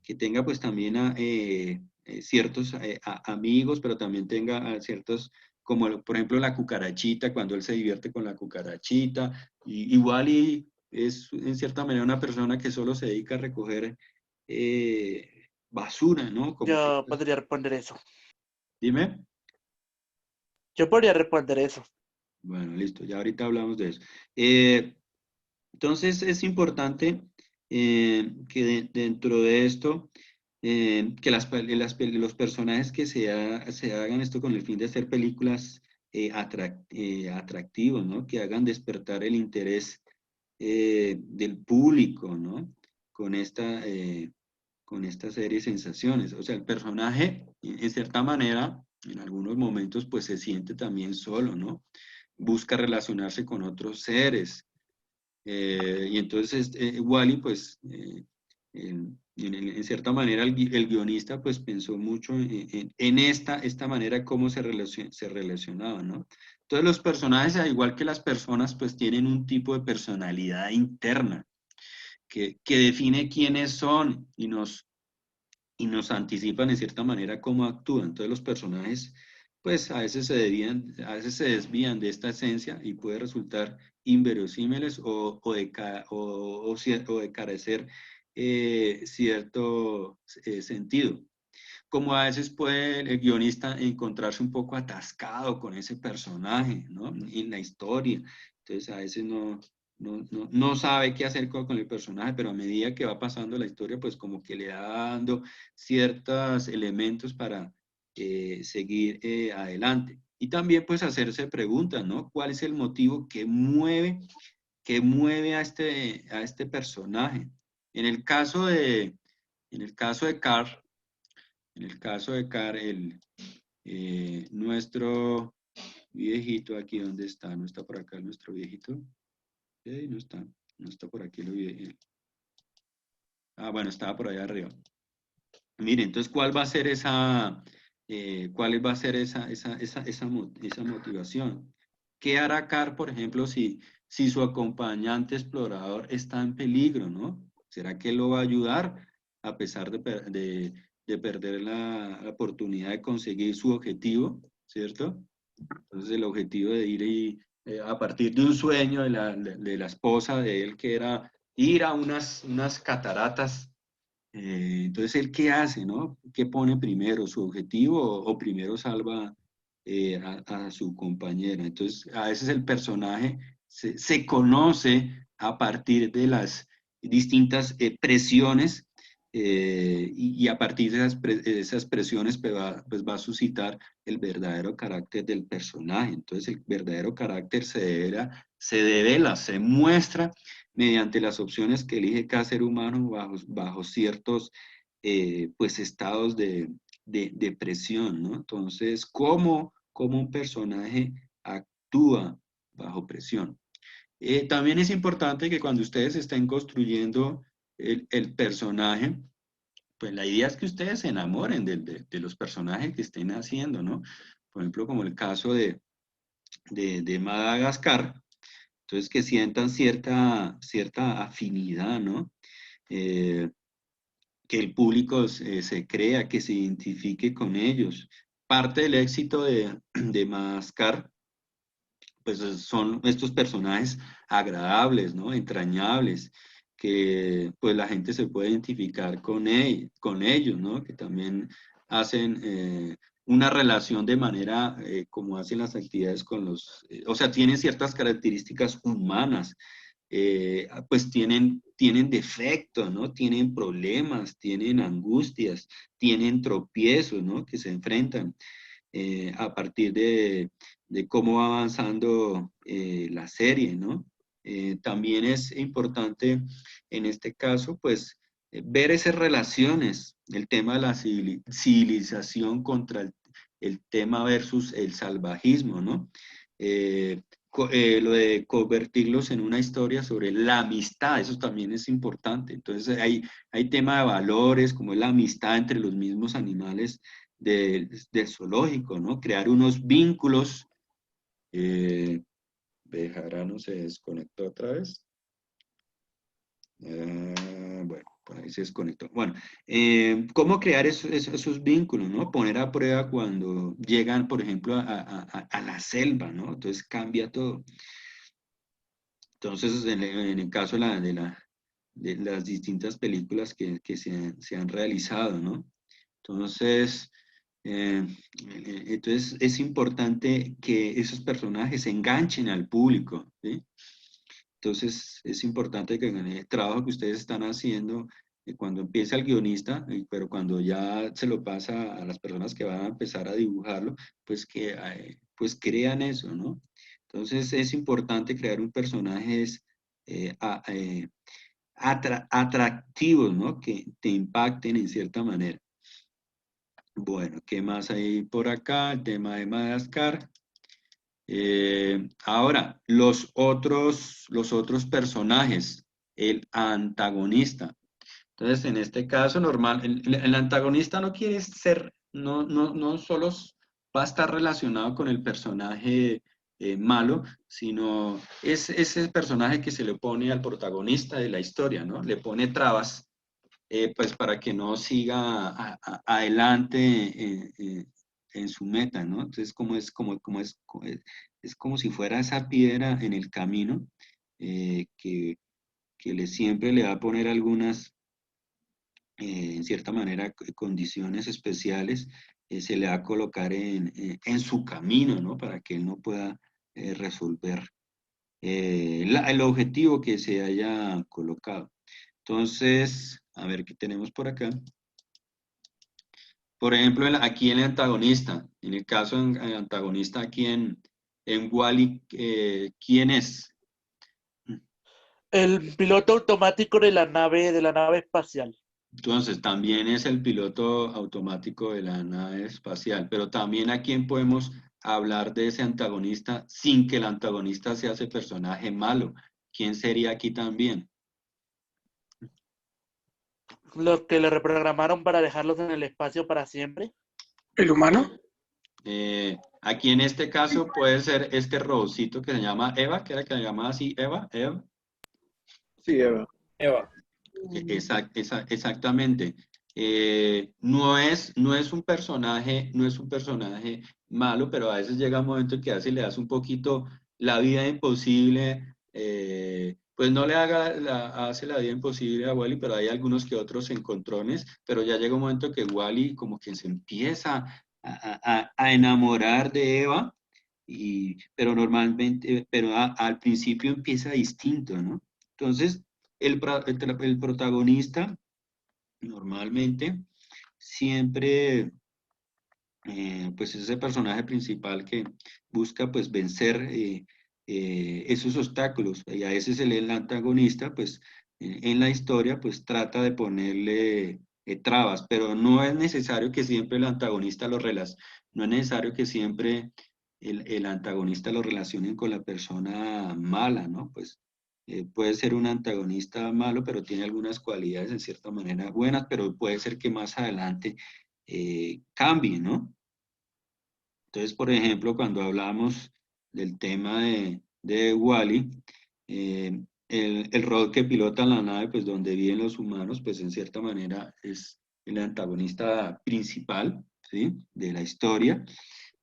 [SPEAKER 1] Que tenga pues también ciertos amigos, pero también tenga ciertos, como por ejemplo la cucarachita, cuando él se divierte con la cucarachita, igual y es en cierta manera una persona que solo se dedica a recoger basura, ¿no? Como que,
[SPEAKER 4] Yo podría responder eso.
[SPEAKER 1] dime.
[SPEAKER 4] Yo podría responder eso.
[SPEAKER 1] Bueno, listo, ya ahorita hablamos de eso. Entonces es importante que dentro de esto, que los personajes que se hagan esto con el fin de hacer películas atractivos, ¿no? Que hagan despertar el interés del público, ¿no? Con con esta serie de sensaciones. O sea, el personaje, en cierta manera, en algunos momentos, pues se siente también solo, ¿no? Busca relacionarse con otros seres. Y entonces Wall-E, pues, en cierta manera, el guionista, pues, pensó mucho en esta manera cómo se relacionaban, ¿no? Entonces, los personajes, al igual que las personas, pues, tienen un tipo de personalidad interna que define quiénes son y nos anticipan, en cierta manera, cómo actúan. Entonces, los personajes, pues, a veces se desvían de esta esencia y puede resultar inverosímiles o de carecer cierto sentido. Como a veces puede el guionista encontrarse un poco atascado con ese personaje, ¿no? En la historia. Entonces a veces no sabe qué hacer con el personaje, pero a medida que va pasando la historia, pues como que le va dando ciertos elementos para seguir adelante. Y también pues hacerse preguntas, ¿no? ¿Cuál es el motivo que mueve a este personaje? En el caso en el caso de Carl, en el caso de Carl, nuestro viejito aquí, ¿dónde está? ¿No está por acá nuestro viejito? No está, no está por aquí lo viejito. Ah, bueno, estaba por allá arriba. Mire, entonces, ¿cuál va a ser cuál va a ser esa motivación? ¿Qué hará Carl, por ejemplo, si su acompañante explorador está en peligro, ¿no? ¿Será que él lo va a ayudar a pesar de perder la oportunidad de conseguir su objetivo, ¿cierto? Entonces, el objetivo de ir a partir de un sueño de la esposa de él, que era ir a unas cataratas. Entonces, ¿él qué hace, no? ¿Qué pone primero, su objetivo o primero salva a su compañera? Entonces, a veces el personaje se conoce a partir de las distintas presiones y a partir de esas presiones pues va a suscitar el verdadero carácter del personaje. Entonces, el verdadero carácter se devela, se muestra mediante las opciones que elige cada ser humano bajo ciertos pues estados de presión, ¿no? Entonces, ¿cómo un personaje actúa bajo presión? También es importante que cuando ustedes estén construyendo el personaje, pues la idea es que ustedes se enamoren de los personajes que estén haciendo, ¿no? Por ejemplo, como el caso de Madagascar, entonces que sientan cierta afinidad, ¿no? Eh, que el público se crea, que se identifique con ellos. Parte del éxito de Madagascar, pues son estos personajes agradables, ¿no? Entrañables, que pues la gente se puede identificar con ellos, ¿no? Que también hacen una relación de manera como hacen las actividades con o sea, tienen ciertas características humanas, pues tienen defectos, ¿no? Tienen problemas, tienen angustias, tienen tropiezos, ¿no? Que se enfrentan a partir de cómo va avanzando la serie, ¿no? También es importante en este caso, pues, ver esas relaciones, el tema de la civilización contra el tema versus el salvajismo, ¿no? Lo de convertirlos en una historia sobre la amistad, eso también es importante. Entonces hay tema de valores, como es la amistad entre los mismos animales del zoológico, ¿no? Crear unos vínculos. Bejarano se desconectó otra vez. Bueno, por ahí se desconectó. Bueno, ¿cómo crear esos vínculos, ¿no? Poner a prueba cuando llegan, por ejemplo, a la selva, ¿no? Entonces cambia todo. Entonces, en el caso de las distintas películas que se han realizado, ¿no? Entonces, entonces es importante que esos personajes enganchen al público, ¿sí? Entonces, es importante que en el trabajo que ustedes están haciendo, cuando empieza el guionista, pero cuando ya se lo pasa a las personas que van a empezar a dibujarlo, pues que pues crean eso, ¿no? Entonces, es importante crear un personajes atractivos, ¿no? Que te impacten en cierta manera. Bueno, ¿qué más hay por acá? El tema de Madagascar. Ahora, los otros personajes, el antagonista. Entonces, en este caso, normal, el antagonista no quiere ser, no solo va a estar relacionado con el personaje malo, sino es ese personaje que se le pone al protagonista de la historia, ¿no? Le pone trabas, pues para que no siga adelante en su meta, ¿no? Entonces, es como si fuera esa piedra en el camino que siempre le va a poner algunas en cierta manera, condiciones especiales, se le va a colocar en su camino, ¿no? Para que él no pueda resolver el objetivo que se haya colocado. Entonces, a ver qué tenemos por acá. Por ejemplo, aquí en el antagonista, en el caso del antagonista aquí en Wall-E, ¿quién es?
[SPEAKER 4] El piloto automático de la nave espacial.
[SPEAKER 1] Entonces, también es el piloto automático de la nave espacial, pero también a quién podemos hablar de ese antagonista sin que el antagonista sea ese personaje malo. ¿Quién sería aquí también?
[SPEAKER 4] Los que le reprogramaron para dejarlos en el espacio para siempre.
[SPEAKER 5] ¿El humano?
[SPEAKER 1] Aquí en este caso puede ser este robotcito que se llama Eva, que era que se llamaba así, Eva.
[SPEAKER 5] Sí, Eva.
[SPEAKER 6] Eva.
[SPEAKER 1] Exactamente. No es un personaje, no es un personaje malo, pero a veces llega un momento en que le das un poquito la vida imposible, pues no le hace la vida imposible a Wally, pero hay algunos que otros encontrones, pero ya llega un momento que Wally como que se empieza a enamorar de Eva, pero normalmente, pero al principio empieza distinto, ¿no? Entonces, el protagonista normalmente siempre pues es ese personaje principal que busca pues vencer esos obstáculos y a veces el antagonista pues en la historia pues trata de ponerle trabas, pero no es necesario que siempre el antagonista no es necesario que siempre el antagonista lo relacionen con la persona mala, ¿no? Pues puede ser un antagonista malo, pero tiene algunas cualidades en cierta manera buenas, pero puede ser que más adelante cambie, ¿no? Entonces, por ejemplo, cuando hablamos del tema de Wall-E, el robot que pilota la nave, pues donde viven los humanos, pues en cierta manera es el antagonista principal, ¿sí? De la historia,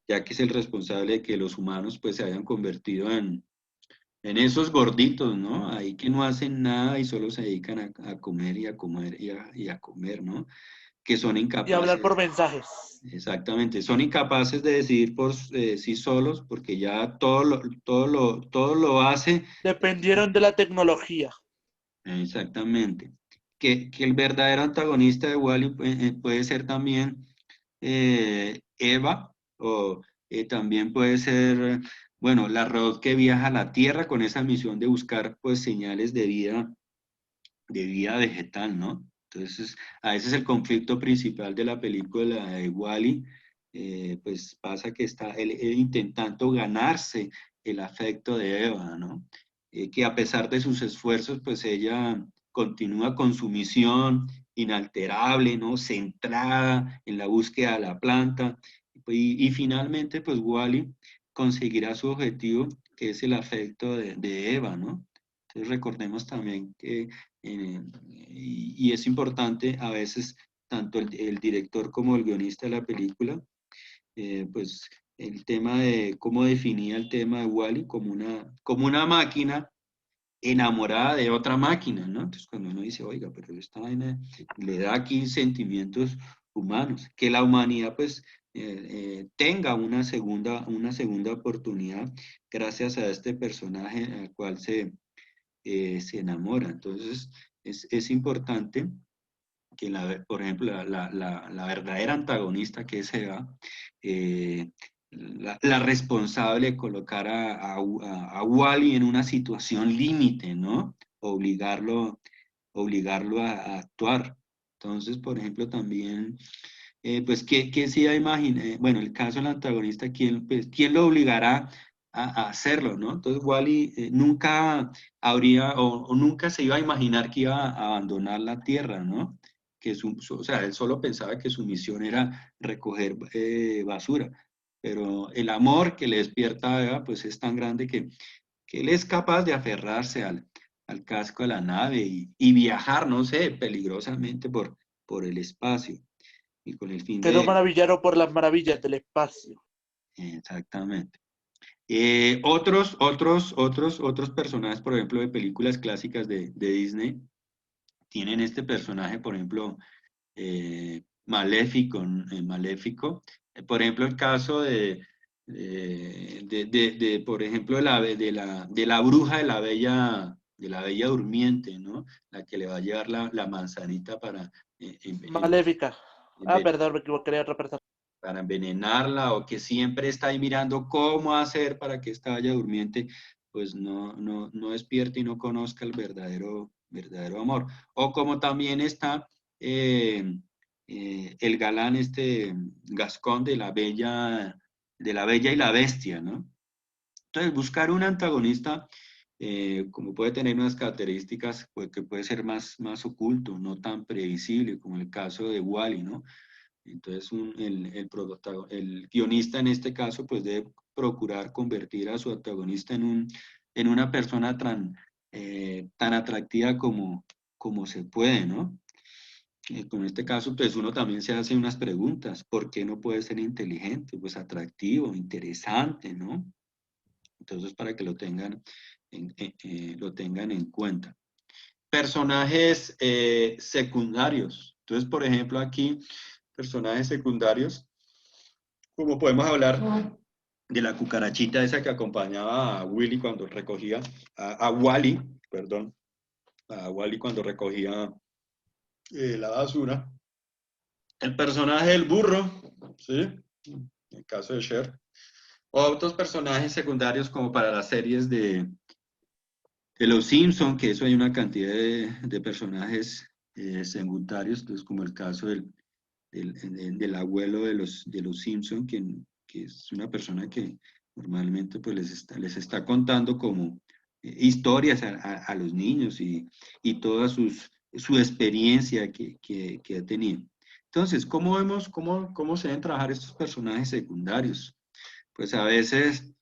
[SPEAKER 1] ya que es el responsable de que los humanos pues se hayan convertido en esos gorditos, ¿no? Ahí que no hacen nada y solo se dedican a comer y a comer y a comer, ¿no? Que son
[SPEAKER 4] Y hablar por
[SPEAKER 1] incapaces.
[SPEAKER 4] mensajes.
[SPEAKER 1] Exactamente, son incapaces de decidir por sí solos porque ya todo lo hace
[SPEAKER 4] Dependieron de la tecnología.
[SPEAKER 1] exactamente. Que el verdadero antagonista de Wall-E puede ser también Eva o también puede ser, bueno, la robot que viaja a la Tierra con esa misión de buscar pues señales de vida vegetal, ¿no? Entonces, a veces el conflicto principal de la película de Wall-E, pues pasa que está él intentando ganarse el afecto de Eva, ¿no? Que a pesar de sus esfuerzos, pues ella continúa con su misión inalterable, ¿no? Centrada en la búsqueda de la planta. Y finalmente, pues Wall-E conseguirá su objetivo, que es el afecto de Eva, ¿no? Entonces recordemos también que y es importante a veces tanto el director como el guionista de la película, pues el tema de cómo definía el tema de Wall-E como una máquina enamorada de otra máquina, ¿no? Entonces cuando uno dice, oiga, pero esta vaina le da aquí sentimientos humanos, que la humanidad pues tenga una segunda oportunidad gracias a este personaje al cual se enamora. Entonces, es importante que, por ejemplo, la verdadera antagonista, que es Eva, la responsable de colocar a Wally en una situación límite, ¿no? Obligarlo a actuar. Entonces, por ejemplo, también, pues, ¿qué se iba a imaginar? Bueno, el caso del antagonista, ¿quién lo obligará a hacerlo, ¿no? Entonces, Wally nunca habría o nunca se iba a imaginar que iba a abandonar la Tierra, ¿no? O sea, él solo pensaba que su misión era recoger basura, pero el amor que le despierta a Eva, pues es tan grande que él es capaz de aferrarse al casco de la nave y viajar, no sé, peligrosamente por el espacio y con el fin
[SPEAKER 4] Quedó
[SPEAKER 1] de...
[SPEAKER 4] maravillado por las maravillas del espacio.
[SPEAKER 1] Exactamente. Otros personajes, por ejemplo, de películas clásicas de Disney, tienen este personaje, por ejemplo, Maléfico. Por ejemplo, el caso por ejemplo, de la bruja de la bella durmiente, ¿no? La que le va a llevar la manzanita
[SPEAKER 4] Maléfica. Ah,
[SPEAKER 1] enven-
[SPEAKER 4] perdón, me equivoqué de otra persona.
[SPEAKER 1] para envenenarla, o que siempre está ahí mirando cómo hacer para que esta bella durmiente pues no despierte y no conozca el verdadero amor. O como también está el galán Gascón de la Bella y la Bestia, ¿no? Entonces, buscar un antagonista, como puede tener unas características pues, que puede ser más oculto, no tan previsible, como el caso de Wally, ¿no? Entonces, el guionista en este caso, pues debe procurar convertir a su antagonista en una persona tan atractiva como se puede, ¿no? Con este caso, pues uno también se hace unas preguntas. ¿Por qué no puede ser inteligente? Pues atractivo, interesante, ¿no? Entonces, para que lo tengan en cuenta. Personajes secundarios. Entonces, por ejemplo, aquí, personajes secundarios, como podemos hablar de la cucarachita esa que acompañaba a Willy cuando recogía, a Wally, perdón, a Wally cuando recogía la basura. El personaje del burro, ¿sí? En el caso de Cher. O otros personajes secundarios como para las series de Los Simpson, que eso hay una cantidad de personajes secundarios, entonces como el caso del abuelo de los Simpson, que es una persona que normalmente pues les está contando como historias a los niños y toda su experiencia que ha tenido. Entonces, ¿cómo se deben trabajar estos personajes secundarios? Pues a veces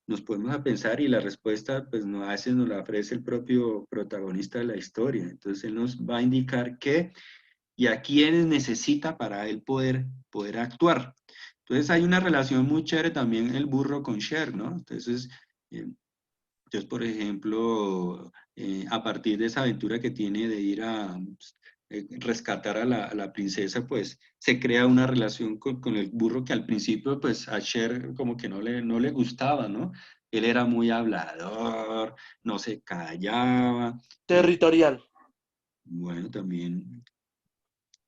[SPEAKER 1] nos ponemos a pensar y la respuesta pues a veces nos la ofrece el propio protagonista de la historia. Entonces él nos va a indicar qué y a quiénes necesita para él poder actuar. Entonces hay una relación muy chévere también el burro con Cher, ¿no? Entonces, por ejemplo, a partir de esa aventura que tiene de ir a rescatar a la princesa, pues se crea una relación con el burro que al principio, pues a Cher como que no le gustaba, ¿no? Él era muy hablador, no se callaba.
[SPEAKER 4] Territorial.
[SPEAKER 1] Bueno, también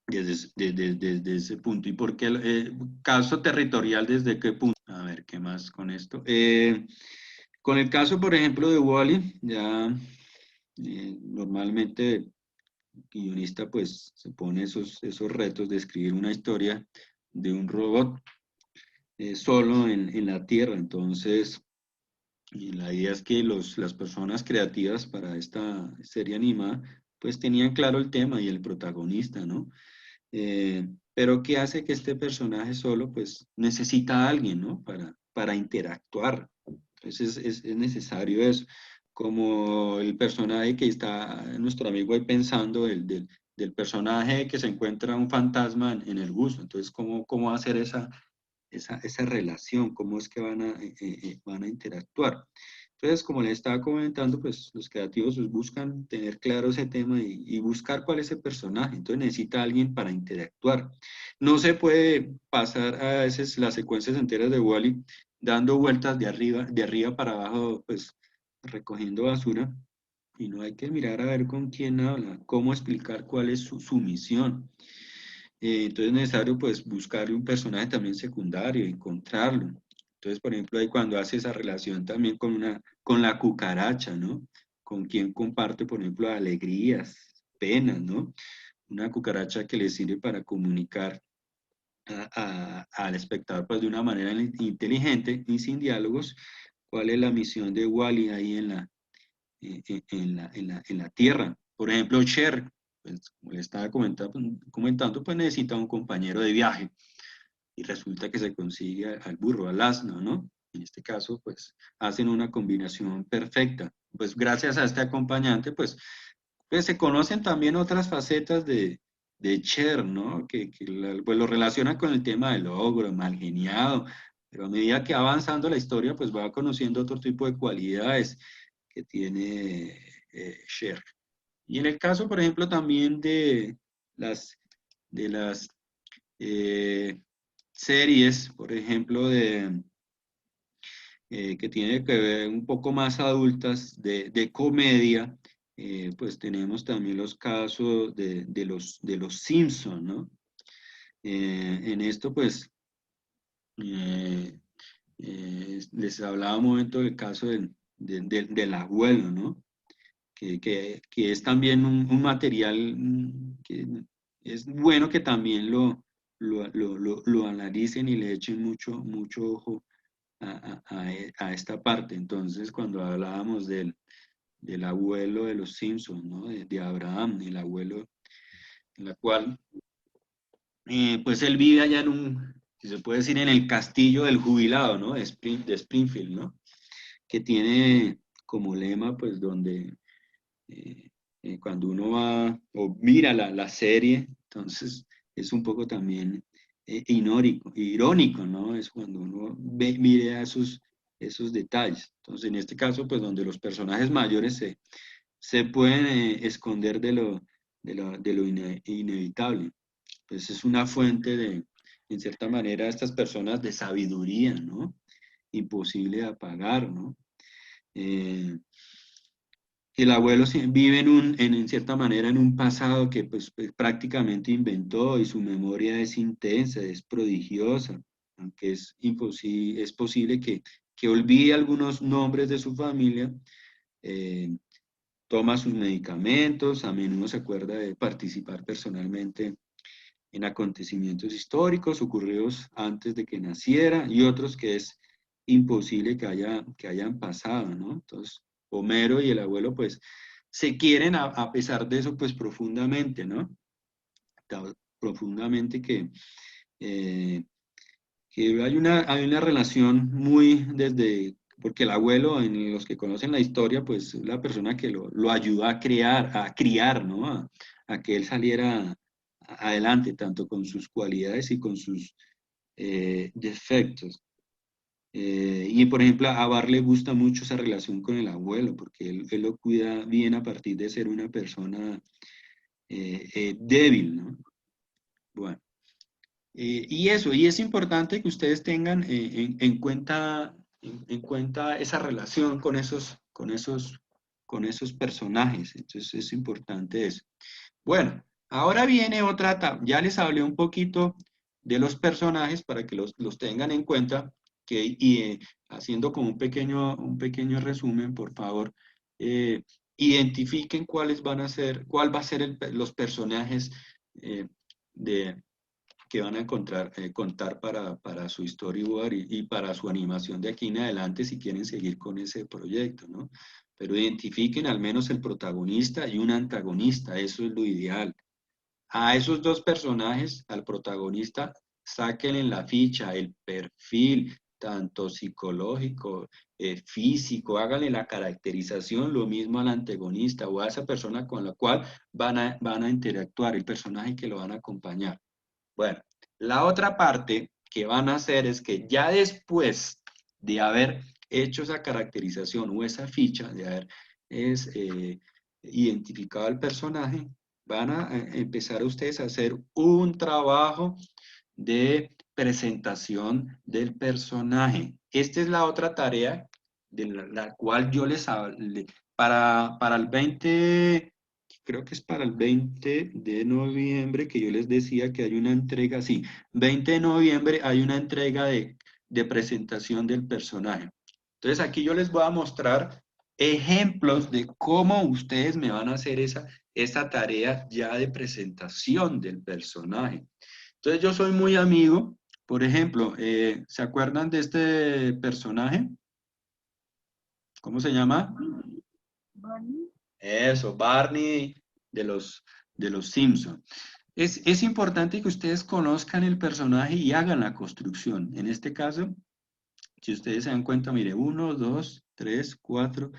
[SPEAKER 1] desde ese punto. ¿Y por qué caso territorial desde qué punto? A ver, ¿qué más con esto? Con el caso, por ejemplo, de Wall-E, ya normalmente el guionista pues se pone esos retos de escribir una historia de un robot solo en la Tierra. Entonces, la idea es que las personas creativas para esta serie animada pues tenían claro el tema y el protagonista, ¿no? Pero ¿qué hace que este personaje solo pues necesita a alguien, ¿no? Para interactuar. Entonces es necesario eso. Como el personaje que está nuestro amigo ahí pensando, del personaje que se encuentra un fantasma en el bus. Entonces, ¿cómo hacer esa relación? ¿Cómo es que van a interactuar? Entonces, como les estaba comentando, pues los creativos pues, buscan tener claro ese tema y buscar cuál es el personaje. Entonces necesita alguien para interactuar. No se puede pasar a veces las secuencias enteras de Wall-E dando vueltas de arriba para abajo, pues recogiendo basura, y no hay que mirar a ver con quién habla, cómo explicar cuál es su misión. Entonces es necesario pues buscarle un personaje también secundario, encontrarlo. Entonces, por ejemplo, ahí cuando hace esa relación también con la cucaracha, ¿no? Con quien comparte, por ejemplo, alegrías, penas, ¿no? Una cucaracha que le sirve para comunicar al espectador pues, de una manera inteligente y sin diálogos, cuál es la misión de Wally ahí en la Tierra. Por ejemplo, Cher, pues, como le estaba comentando, pues necesita un compañero de viaje y resulta que se consigue al burro, al asno, ¿no? En este caso, pues hacen una combinación perfecta. Pues gracias a este acompañante, pues se conocen también otras facetas de Cher, ¿no? Pues lo relacionan con el tema del ogro, mal geniado, pero a medida que va avanzando la historia, pues va conociendo otro tipo de cualidades que tiene Cher. Y en el caso, por ejemplo, también las, de las eh, series, por ejemplo, que tiene que ver un poco más adultas de comedia, pues tenemos también los casos de los Simpson, ¿no? En esto, pues, eh, les hablaba un momento del caso del abuelo, ¿no? Que es también un material que es bueno que también lo analicen y le echen mucho ojo a esta parte. Entonces, cuando hablábamos del abuelo de los Simpsons, ¿no? De Abraham, el abuelo, en la cual, pues él vive allá si se puede decir, en el castillo del jubilado, ¿no? De Springfield, ¿no? Que tiene como lema, pues, donde eh, cuando uno va o mira la serie, entonces es un poco también irónico, ¿no? Es cuando uno mira esos detalles. Entonces, en este caso, pues donde los personajes mayores se pueden esconder de lo inevitable. Pues es una fuente en cierta manera, estas personas de sabiduría, ¿no? Imposible de apagar, ¿no? Eh, el abuelo vive en cierta manera en un pasado que pues, prácticamente inventó y su memoria es intensa, es prodigiosa, aunque es posible que olvide algunos nombres de su familia, eh, toma sus medicamentos, a menudo se acuerda de participar personalmente en acontecimientos históricos ocurridos antes de que naciera y otros que es imposible que hayan pasado, ¿no? Entonces, Homero y el abuelo, pues, se quieren a pesar de eso, pues, profundamente, ¿no? Profundamente eh, que hay una relación muy porque el abuelo, en los que conocen la historia, pues, es la persona que lo ayudó a criar, ¿no? A que él saliera adelante, tanto con sus cualidades y con sus defectos. Y por ejemplo, a Bar le gusta mucho esa relación con el abuelo, porque él lo cuida bien a partir de ser una persona débil, ¿no? Bueno, y es importante que ustedes tengan en cuenta esa relación con esos personajes. Entonces es importante eso. Bueno, ahora viene otra etapa. Ya les hablé un poquito de los personajes para que los tengan en cuenta, haciendo como un pequeño resumen, por favor, identifiquen cuál va a ser los personajes eh, de, que van a contar para su storyboard y para su animación de aquí en adelante si quieren seguir con ese proyecto, ¿no? Pero identifiquen al menos el protagonista y un antagonista, eso es lo ideal. A esos dos personajes, al protagonista, sáquenle en la ficha el perfil, tanto psicológico, físico, háganle la caracterización, lo mismo al antagonista o a esa persona con la cual van a interactuar, el personaje que lo van a acompañar. Bueno, la otra parte que van a hacer es que ya después de haber hecho esa caracterización o esa ficha, de haber identificado al personaje, van a empezar ustedes a hacer un trabajo de presentación del personaje. Esta es la otra tarea de la cual yo les hablé, para el 20, creo que es para el 20 de noviembre, que yo les decía que hay una entrega, sí, 20 de noviembre hay una entrega de presentación del personaje. Entonces aquí yo les voy a mostrar ejemplos de cómo ustedes me van a hacer esa tarea ya de presentación del personaje. Entonces yo soy muy amigo, por ejemplo, ¿se acuerdan de este personaje? ¿Cómo se llama?
[SPEAKER 3] Bonnie.
[SPEAKER 1] Eso, Barney de los Simpson. Es importante que ustedes conozcan el personaje y hagan la construcción. En este caso, si ustedes se dan cuenta, mire, 1, 2, 3, 4,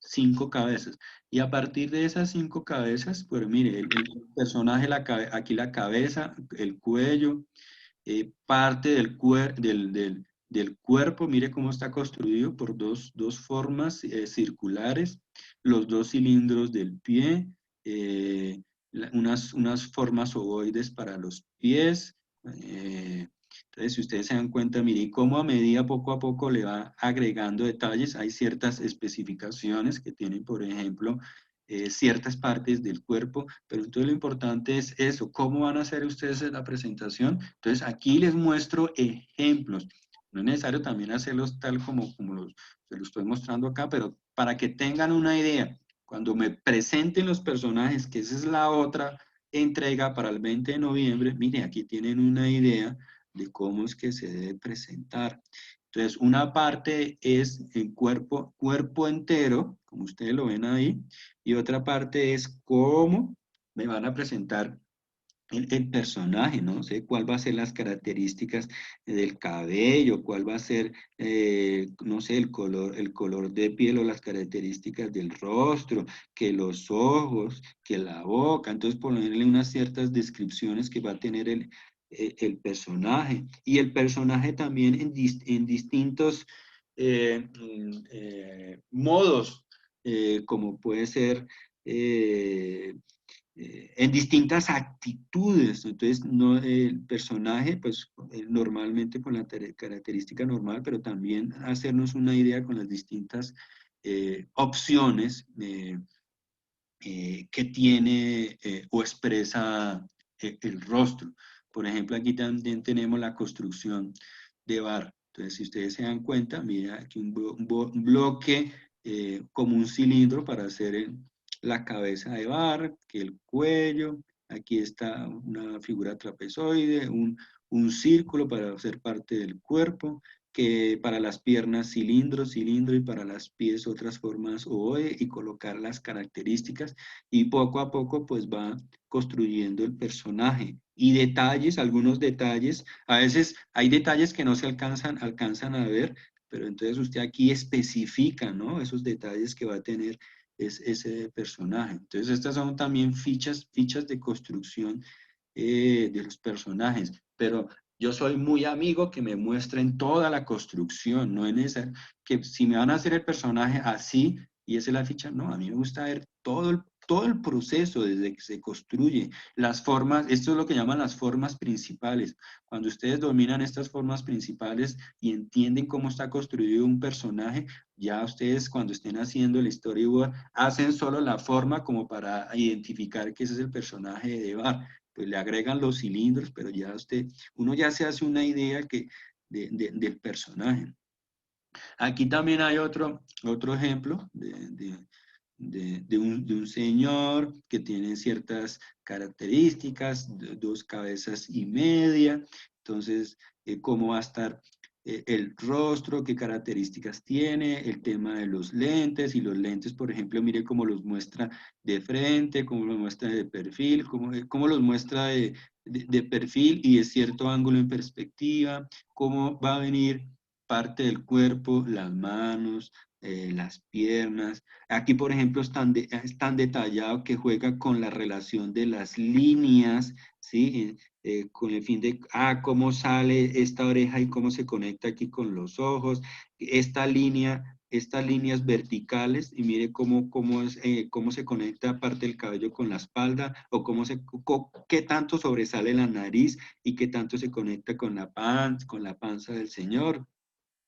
[SPEAKER 1] 5 cabezas. Y a partir de esas 5 cabezas, pues mire, el personaje, aquí la cabeza, el cuello, parte del cuerpo, mire cómo está construido por dos formas circulares, los dos cilindros del pie, unas formas ovoides para los pies. Entonces, si ustedes se dan cuenta, mire cómo a medida poco a poco le va agregando detalles. Hay ciertas especificaciones que tienen, por ejemplo, ciertas partes del cuerpo, pero entonces lo importante es eso, ¿cómo van a hacer ustedes la presentación? Entonces aquí les muestro ejemplos, no es necesario también hacerlos tal como se los estoy mostrando acá, pero para que tengan una idea, cuando me presenten los personajes, que esa es la otra entrega para el 20 de noviembre, mire, aquí tienen una idea de cómo es que se debe presentar. Entonces, una parte es el cuerpo entero, como ustedes lo ven ahí, y otra parte es cómo me van a presentar el personaje, ¿no? Sé cuál va a ser las características del cabello, cuál va a ser, no sé, el color de piel o las características del rostro, que los ojos, que la boca, entonces ponerle unas ciertas descripciones que va a tener el personaje. Y el personaje también en distintos modos, como puede ser... en distintas actitudes. Entonces, no, el personaje, pues normalmente con la característica normal, pero también hacernos una idea con las distintas opciones que tiene o expresa el rostro. Por ejemplo, aquí también tenemos la construcción de bar. Entonces, si ustedes se dan cuenta, mira aquí un bloque como un cilindro para hacer la cabeza de bar, que el cuello, aquí está una figura trapezoide, un círculo para hacer parte del cuerpo, que para las piernas cilindro, y para las pies otras formas ovoide, y colocar las características, y poco a poco pues va construyendo el personaje. Y detalles, algunos detalles, a veces hay detalles que no se alcanzan a ver, pero entonces usted aquí especifica, ¿no? Esos detalles que va a tener ese personaje. Entonces estas son también fichas de construcción de los personajes, pero yo soy muy amigo que me muestren toda la construcción, no es necesario que si me van a hacer el personaje así y esa es la ficha, no, a mí me gusta ver todo el proceso desde que se construye, las formas, esto es lo que llaman las formas principales. Cuando ustedes dominan estas formas principales y entienden cómo está construido un personaje, ya ustedes cuando estén haciendo el storyboard hacen solo la forma como para identificar que ese es el personaje de Bar, pues le agregan los cilindros, pero ya uno ya se hace una idea del personaje. Aquí también hay otro ejemplo de un señor que tiene ciertas características, 2,5 cabezas, entonces cómo va a estar el rostro, qué características tiene, el tema de los lentes, y los lentes, por ejemplo, mire cómo los muestra de frente, cómo los muestra de perfil, cómo los muestra de perfil y de cierto ángulo en perspectiva, cómo va a venir parte del cuerpo, las manos, las piernas. Aquí, por ejemplo, es tan detallado que juega con la relación de las líneas, ¿sí? Con el fin de, cómo sale esta oreja y cómo se conecta aquí con los ojos. Estas líneas verticales, y mire cómo se conecta parte del cabello con la espalda, o qué tanto sobresale la nariz y qué tanto se conecta con la panza del señor.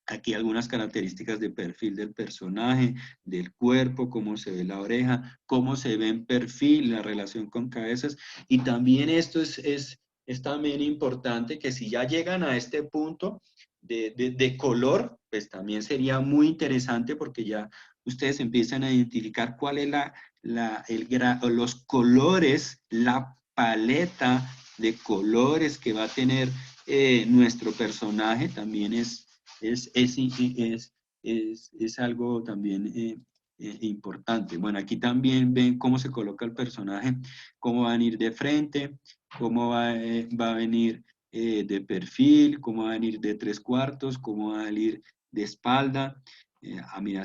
[SPEAKER 1] Aquí algunas características de perfil del personaje, del cuerpo, cómo se ve la oreja, cómo se ve en perfil, la relación con cabezas. Y también esto es también importante que si ya llegan a este punto de color, pues también sería muy interesante porque ya ustedes empiezan a identificar cuál es los colores, la paleta de colores que va a tener nuestro personaje. También es algo también importante. Bueno, aquí también ven cómo se coloca el personaje, cómo va a venir de frente, cómo va a venir de perfil, cómo va a venir de 3/4, cómo va a venir de espalda. Mira,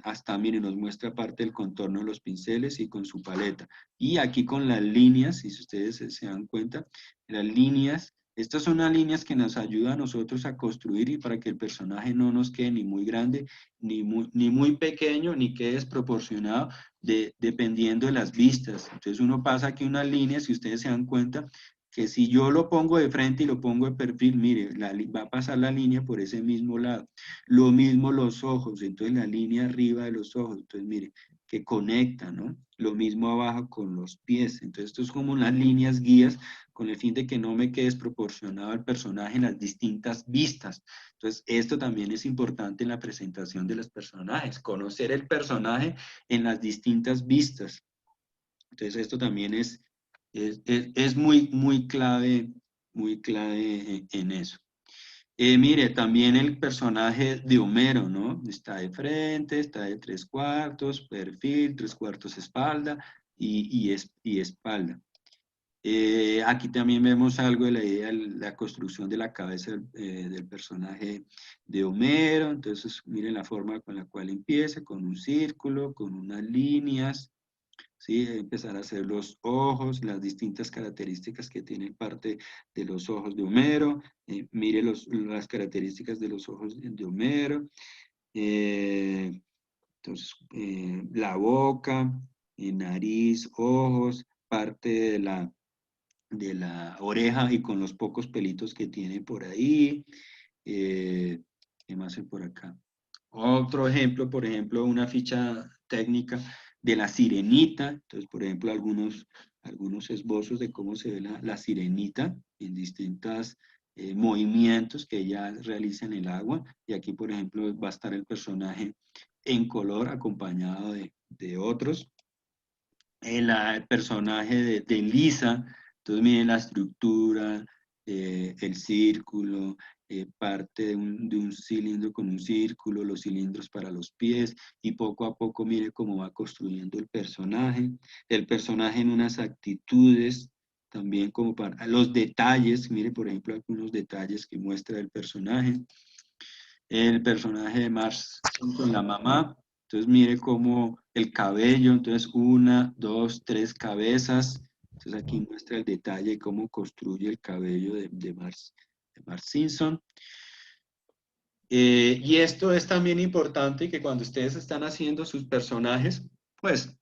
[SPEAKER 1] hasta mire, nos muestra parte del contorno de los pinceles y con su paleta. Y aquí con las líneas, si ustedes se dan cuenta, las líneas. Estas son las líneas que nos ayudan a nosotros a construir y para que el personaje no nos quede ni muy grande, ni muy pequeño, ni quede desproporcionado dependiendo de las vistas. Entonces uno pasa aquí unas líneas, si ustedes se dan cuenta, que si yo lo pongo de frente y lo pongo de perfil, mire, va a pasar la línea por ese mismo lado. Lo mismo los ojos, entonces la línea arriba de los ojos, entonces mire, que conecta, ¿no? Lo mismo abajo con los pies. Entonces esto es como unas líneas guías con el fin de que no me quede desproporcionado el personaje en las distintas vistas. Entonces, esto también es importante en la presentación de los personajes, conocer el personaje en las distintas vistas. Entonces, esto también es muy clave en eso. Mire, también el personaje de Homero, ¿no? Está de frente, está de 3/4, perfil, 3/4 espalda y espalda. Aquí también vemos algo de la idea de la construcción de la cabeza del personaje de Homero. Entonces, miren la forma con la cual empieza, con un círculo, con unas líneas, ¿sí? Empezar a hacer los ojos, las distintas características que tienen parte de los ojos de Homero. Mire las características de los ojos de Homero. Entonces, la boca, nariz, ojos, parte de la oreja y con los pocos pelitos que tiene por ahí. ¿Qué más hay por acá? Otro ejemplo, por ejemplo, una ficha técnica de la sirenita. Entonces, por ejemplo, algunos esbozos de cómo se ve la sirenita en distintos movimientos que ella realiza en el agua. Y aquí, por ejemplo, va a estar el personaje en color acompañado de otros. El personaje de Lisa, entonces miren la estructura, el círculo, parte de un cilindro con un círculo, los cilindros para los pies, y poco a poco mire cómo va construyendo el personaje en unas actitudes, también como para los detalles, mire por ejemplo algunos detalles que muestra el personaje de Marge con la mamá. Entonces mire cómo el cabello, entonces 1, 2, 3 cabezas. Entonces aquí muestra el detalle de cómo construye el cabello de Marge Simpson. Y esto es también importante que cuando ustedes están haciendo sus personajes, pues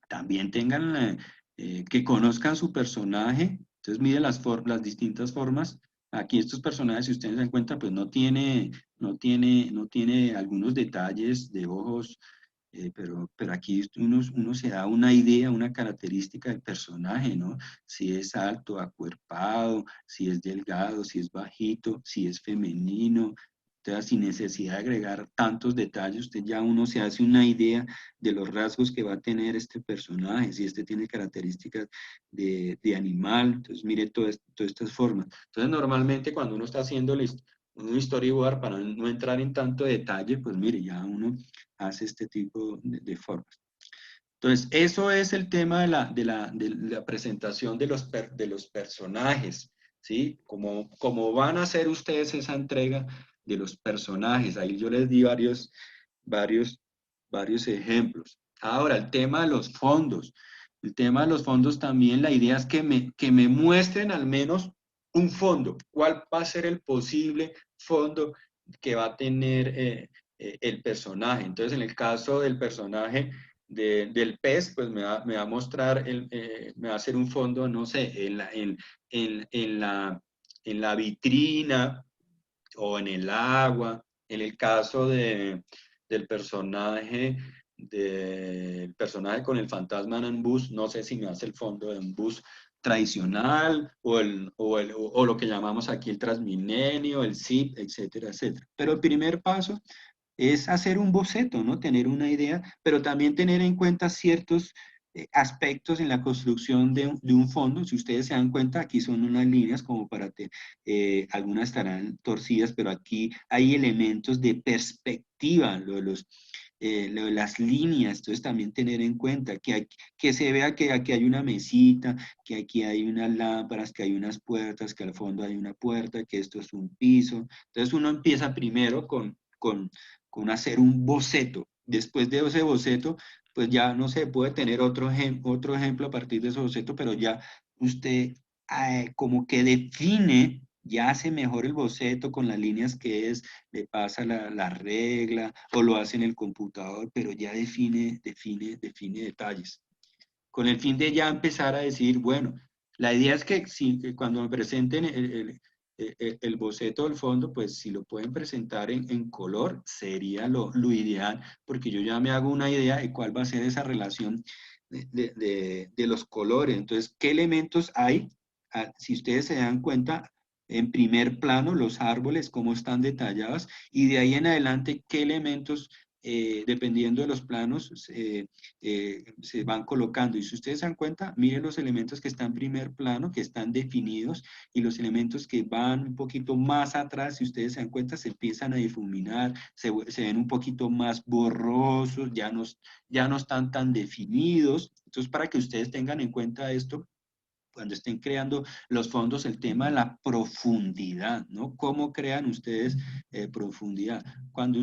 [SPEAKER 1] también tengan, que conozcan su personaje. Entonces miren las distintas formas. Aquí estos personajes, si ustedes se dan cuenta, pues no tiene algunos detalles de ojos, pero aquí uno se da una idea, una característica del personaje, ¿no? Si es alto, acuerpado, si es delgado, si es bajito, si es femenino. Entonces, sin necesidad de agregar tantos detalles, usted ya uno se hace una idea de los rasgos que va a tener este personaje, si este tiene características de animal. Entonces, mire todas estas formas. Entonces, normalmente cuando uno está haciendo un storyboard, para no entrar en tanto detalle, pues mire, ya uno hace este tipo de formas. Entonces, eso es el tema de la presentación de los personajes, ¿sí? Como van a hacer ustedes esa entrega de los personajes. Ahí yo les di varios ejemplos. Ahora, el tema de los fondos. El tema de los fondos también, la idea es que me muestren al menos un fondo. ¿Cuál va a ser el posible fondo que va a tener el personaje? Entonces, en el caso del personaje del pez, pues me va a mostrar, me va a hacer un fondo, no sé, en la vitrina, o en el agua. En el caso del personaje con el fantasma en un bus, no sé si me hace el fondo de un bus tradicional o lo que llamamos aquí el Transmilenio, el SIP, etcétera, etcétera. Pero el primer paso es hacer un boceto, ¿no? Tener una idea, pero también tener en cuenta ciertos aspectos en la construcción de un fondo. Si ustedes se dan cuenta, aquí son unas líneas como algunas estarán torcidas, pero aquí hay elementos de perspectiva, lo de las líneas. Entonces también tener en cuenta que se vea que aquí hay una mesita, que aquí hay unas lámparas, que hay unas puertas, que al fondo hay una puerta, que esto es un piso. Entonces uno empieza primero con hacer un boceto. Después de ese boceto, pues ya no se puede tener otro ejemplo a partir de ese boceto, pero ya usted como que define, ya hace mejor el boceto con las líneas que es, le pasa la regla o lo hace en el computador, pero ya define detalles. Con el fin de ya empezar a decir, bueno, la idea es que cuando me presenten el boceto del fondo, pues si lo pueden presentar en color, sería lo ideal, porque yo ya me hago una idea de cuál va a ser esa relación de los colores. Entonces, ¿qué elementos hay? Si ustedes se dan cuenta, en primer plano, los árboles, cómo están detallados, y de ahí en adelante, qué elementos, dependiendo de los planos, se van colocando. Y si ustedes se dan cuenta, miren los elementos que están en primer plano, que están definidos, y los elementos que van un poquito más atrás, si ustedes se dan cuenta, se empiezan a difuminar, se ven un poquito más borrosos, ya no están tan definidos. Entonces, para que ustedes tengan en cuenta esto, cuando estén creando los fondos, el tema de la profundidad, ¿no? ¿Cómo crean ustedes profundidad? Cuando,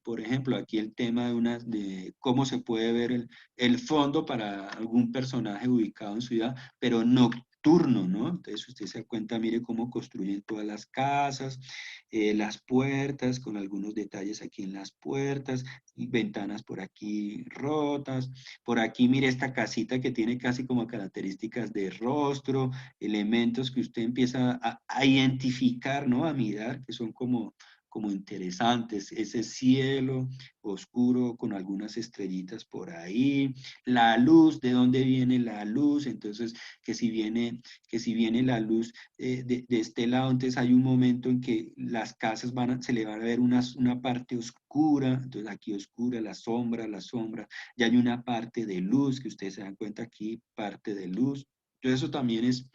[SPEAKER 1] por ejemplo, aquí el tema de cómo se puede ver el fondo para algún personaje ubicado en ciudad, pero nocturno, ¿no? Entonces usted se da cuenta, mire cómo construyen todas las casas, las puertas, con algunos detalles aquí en las puertas, y ventanas por aquí rotas, por aquí mire esta casita que tiene casi como características de rostro, elementos que usted empieza a identificar, ¿no? A mirar, que son como interesantes, ese cielo oscuro con algunas estrellitas por ahí, la luz, ¿de dónde viene la luz? Entonces, que si viene la luz de este lado, entonces hay un momento en que las casas se le va a ver una parte oscura, entonces aquí oscura, la sombra, ya hay una parte de luz, que ustedes se dan cuenta aquí, parte de luz. Entonces eso también es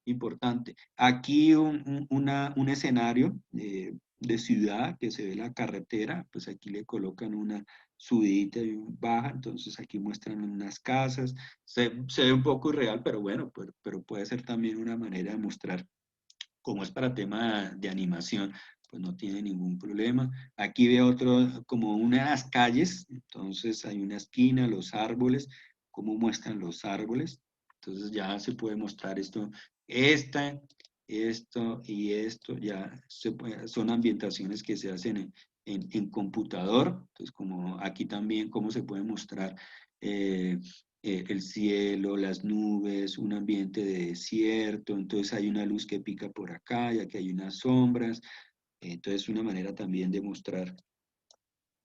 [SPEAKER 1] importante. Aquí un escenario de ciudad que se ve la carretera, pues aquí le colocan una subidita y un baja, entonces aquí muestran unas casas, se ve un poco irreal, pero bueno, pero puede ser también una manera de mostrar, como es para tema de animación, pues no tiene ningún problema. Aquí veo otro, como una de las calles, entonces hay una esquina, los árboles, cómo muestran los árboles, entonces ya se puede mostrar esto, esto y esto, ya son ambientaciones que se hacen en computador, entonces como aquí también cómo se puede mostrar el cielo, las nubes, un ambiente de desierto, entonces hay una luz que pica por acá, ya que hay unas sombras, entonces una manera también de mostrar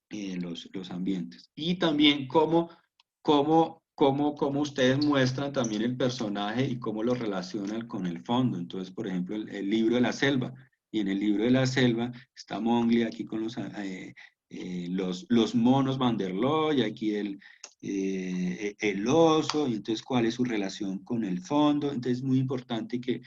[SPEAKER 1] los ambientes. Y también cómo ustedes muestran también el personaje y cómo lo relacionan con el fondo. Entonces, por ejemplo, el libro de la selva. Y en el libro de la selva está Mowgli aquí con los monos Van der Loy, aquí el oso, y entonces cuál es su relación con el fondo. Entonces es muy importante que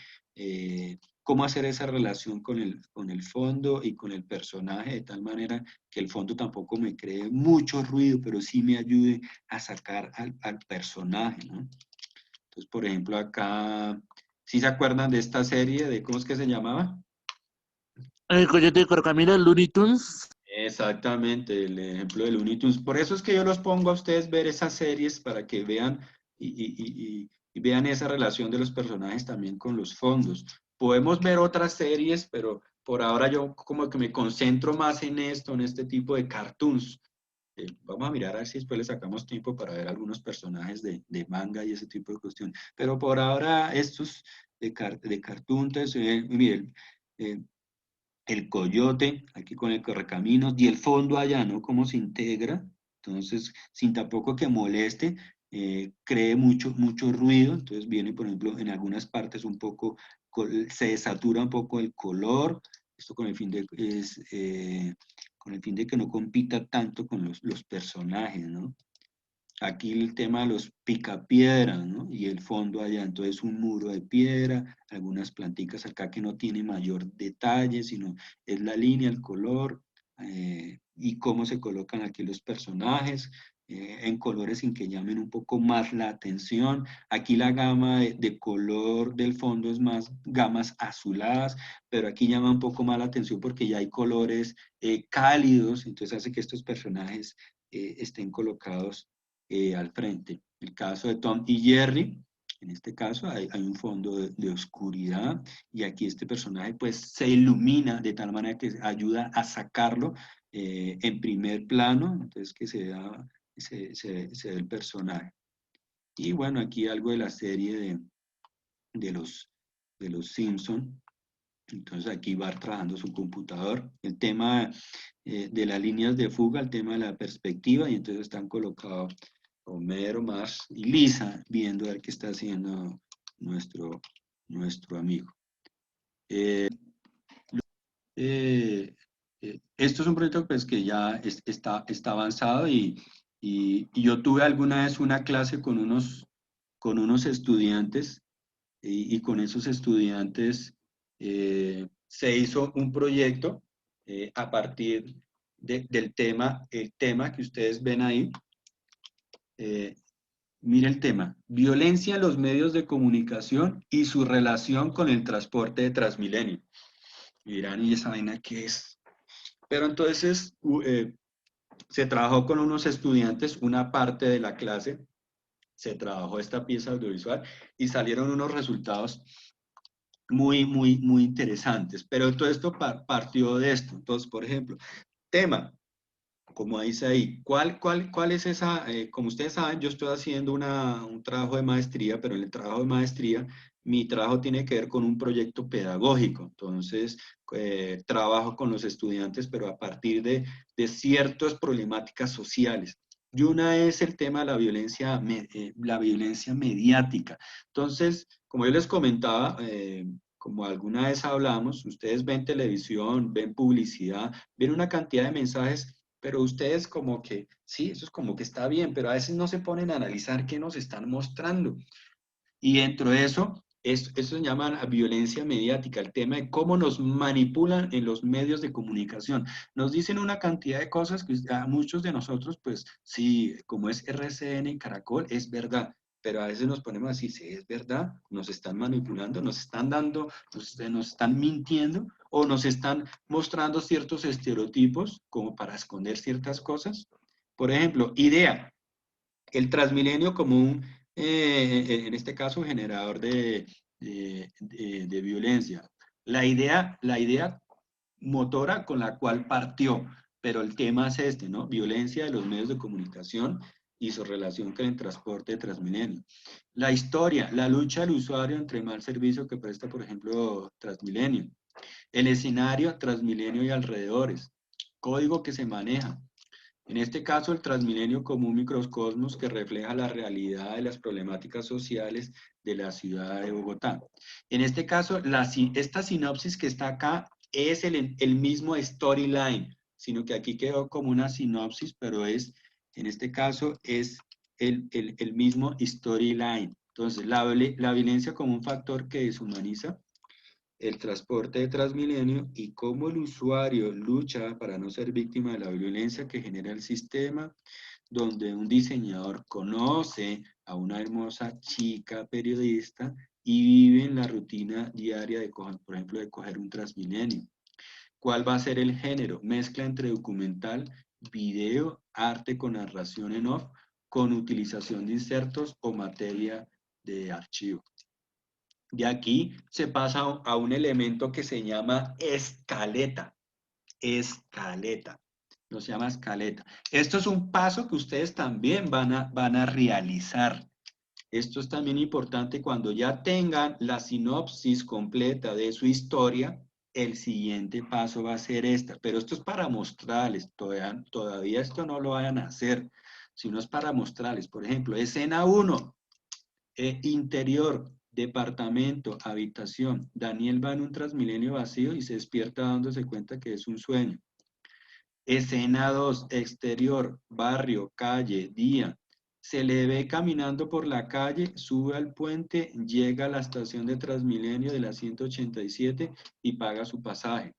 [SPEAKER 1] cómo hacer esa relación con el fondo y con el personaje de tal manera que el fondo tampoco me cree mucho ruido, pero sí me ayude a sacar al personaje, ¿no? Entonces, por ejemplo, acá, ¿sí se acuerdan de esta serie, de cómo es que se llamaba?
[SPEAKER 4] El coyote de Corcamino, Looney Tunes.
[SPEAKER 1] Exactamente, el ejemplo de Looney Tunes. Por eso es que yo los pongo a ustedes ver esas series para que vean y vean esa relación de los personajes también con los fondos. Podemos ver otras series, pero por ahora yo como que me concentro más en esto, en este tipo de cartoons. Vamos a mirar a ver si después le sacamos tiempo para ver algunos personajes de manga y ese tipo de cuestión. Pero por ahora estos de cartoon, entonces, miren, el coyote, aquí con el correcaminos, y el fondo allá, ¿no? Cómo se integra, entonces, sin tampoco que moleste, cree mucho ruido, entonces viene, por ejemplo, en algunas partes un poco, se desatura un poco el color, esto con el fin con el fin de que no compita tanto con los personajes, ¿no? Aquí el tema de los picapiedras, ¿no? Y el fondo allá, entonces un muro de piedra, algunas planticas acá que no tiene mayor detalle, sino es la línea, el color, y cómo se colocan aquí los personajes, en colores sin que llamen un poco más la atención. Aquí la gama de color del fondo es más gamas azuladas, pero aquí llama un poco más la atención porque ya hay colores cálidos, entonces hace que estos personajes estén colocados al frente. El caso de Tom y Jerry, en este caso hay un fondo de oscuridad y aquí este personaje pues se ilumina de tal manera que ayuda a sacarlo en primer plano, entonces que se da el personaje. Y bueno, aquí algo de la serie de los Simpson. Entonces aquí va trabajando su computador. El tema de las líneas de fuga, el tema de la perspectiva, y entonces están colocados Homero, Marge y Lisa viendo a ver qué está haciendo nuestro amigo. Esto es un proyecto pues, que ya está avanzado y yo tuve alguna vez una clase con unos estudiantes y con esos estudiantes se hizo un proyecto a partir del tema, el tema que ustedes ven ahí. Mire el tema, violencia en los medios de comunicación y su relación con el transporte de Transmilenio. Y dirán, ¿y esa vaina qué es? Pero entonces se trabajó con unos estudiantes, una parte de la clase, se trabajó esta pieza audiovisual y salieron unos resultados muy interesantes. Pero todo esto partió de esto. Entonces, por ejemplo, tema, como dice ahí, ¿cuál es esa? Como ustedes saben, yo estoy haciendo un trabajo de maestría, pero en el trabajo de maestría, mi trabajo tiene que ver con un proyecto pedagógico. Entonces, trabajo con los estudiantes, pero a partir de ciertas problemáticas sociales. Y una es el tema de la violencia mediática. Entonces, como yo les comentaba, como alguna vez hablamos, ustedes ven televisión, ven publicidad, ven una cantidad de mensajes, pero ustedes como que, sí, eso es como que está bien, pero a veces no se ponen a analizar qué nos están mostrando. Y dentro de eso, eso se llama violencia mediática, el tema de cómo nos manipulan en los medios de comunicación. Nos dicen una cantidad de cosas que a muchos de nosotros, pues sí, como es RCN y Caracol, es verdad. Pero a veces nos ponemos así, sí, es verdad, nos están manipulando, nos están dando, nos están mintiendo o nos están mostrando ciertos estereotipos como para esconder ciertas cosas. Por ejemplo, idea, el Transmilenio como en este caso, generador de violencia. La idea motora con la cual partió, pero el tema es este, ¿no? Violencia de los medios de comunicación y su relación con el transporte de Transmilenio. La historia, la lucha del usuario entre mal servicio que presta, por ejemplo, Transmilenio. El escenario, Transmilenio y alrededores. Código que se maneja. En este caso, el Transmilenio como un microcosmos que refleja la realidad de las problemáticas sociales de la ciudad de Bogotá. En este caso, esta sinopsis que está acá es el mismo storyline, sino que aquí quedó como una sinopsis, pero en este caso, es el mismo storyline. Entonces, la violencia como un factor que deshumaniza el transporte de Transmilenio y cómo el usuario lucha para no ser víctima de la violencia que genera el sistema, donde un diseñador conoce a una hermosa chica periodista y vive en la rutina diaria de, por ejemplo, de coger un Transmilenio. ¿Cuál va a ser el género? Mezcla entre documental, video, arte con narración en off, con utilización de insertos o materia de archivo. De aquí se pasa a un elemento que se llama escaleta. Escaleta. No se llama escaleta. Esto es un paso que ustedes también van a realizar. Esto es también importante cuando ya tengan la sinopsis completa de su historia. el siguiente paso va a ser esta, pero esto es para mostrarles, todavía esto no lo vayan a hacer, sino es para mostrarles. Por ejemplo, escena 1, interior, departamento, habitación. Daniel va en un Transmilenio vacío y se despierta dándose cuenta que es un sueño. Escena 2, exterior, barrio, calle, día. Se le ve caminando por la calle, sube al puente, llega a la estación de Transmilenio de la 187 y paga su pasaje.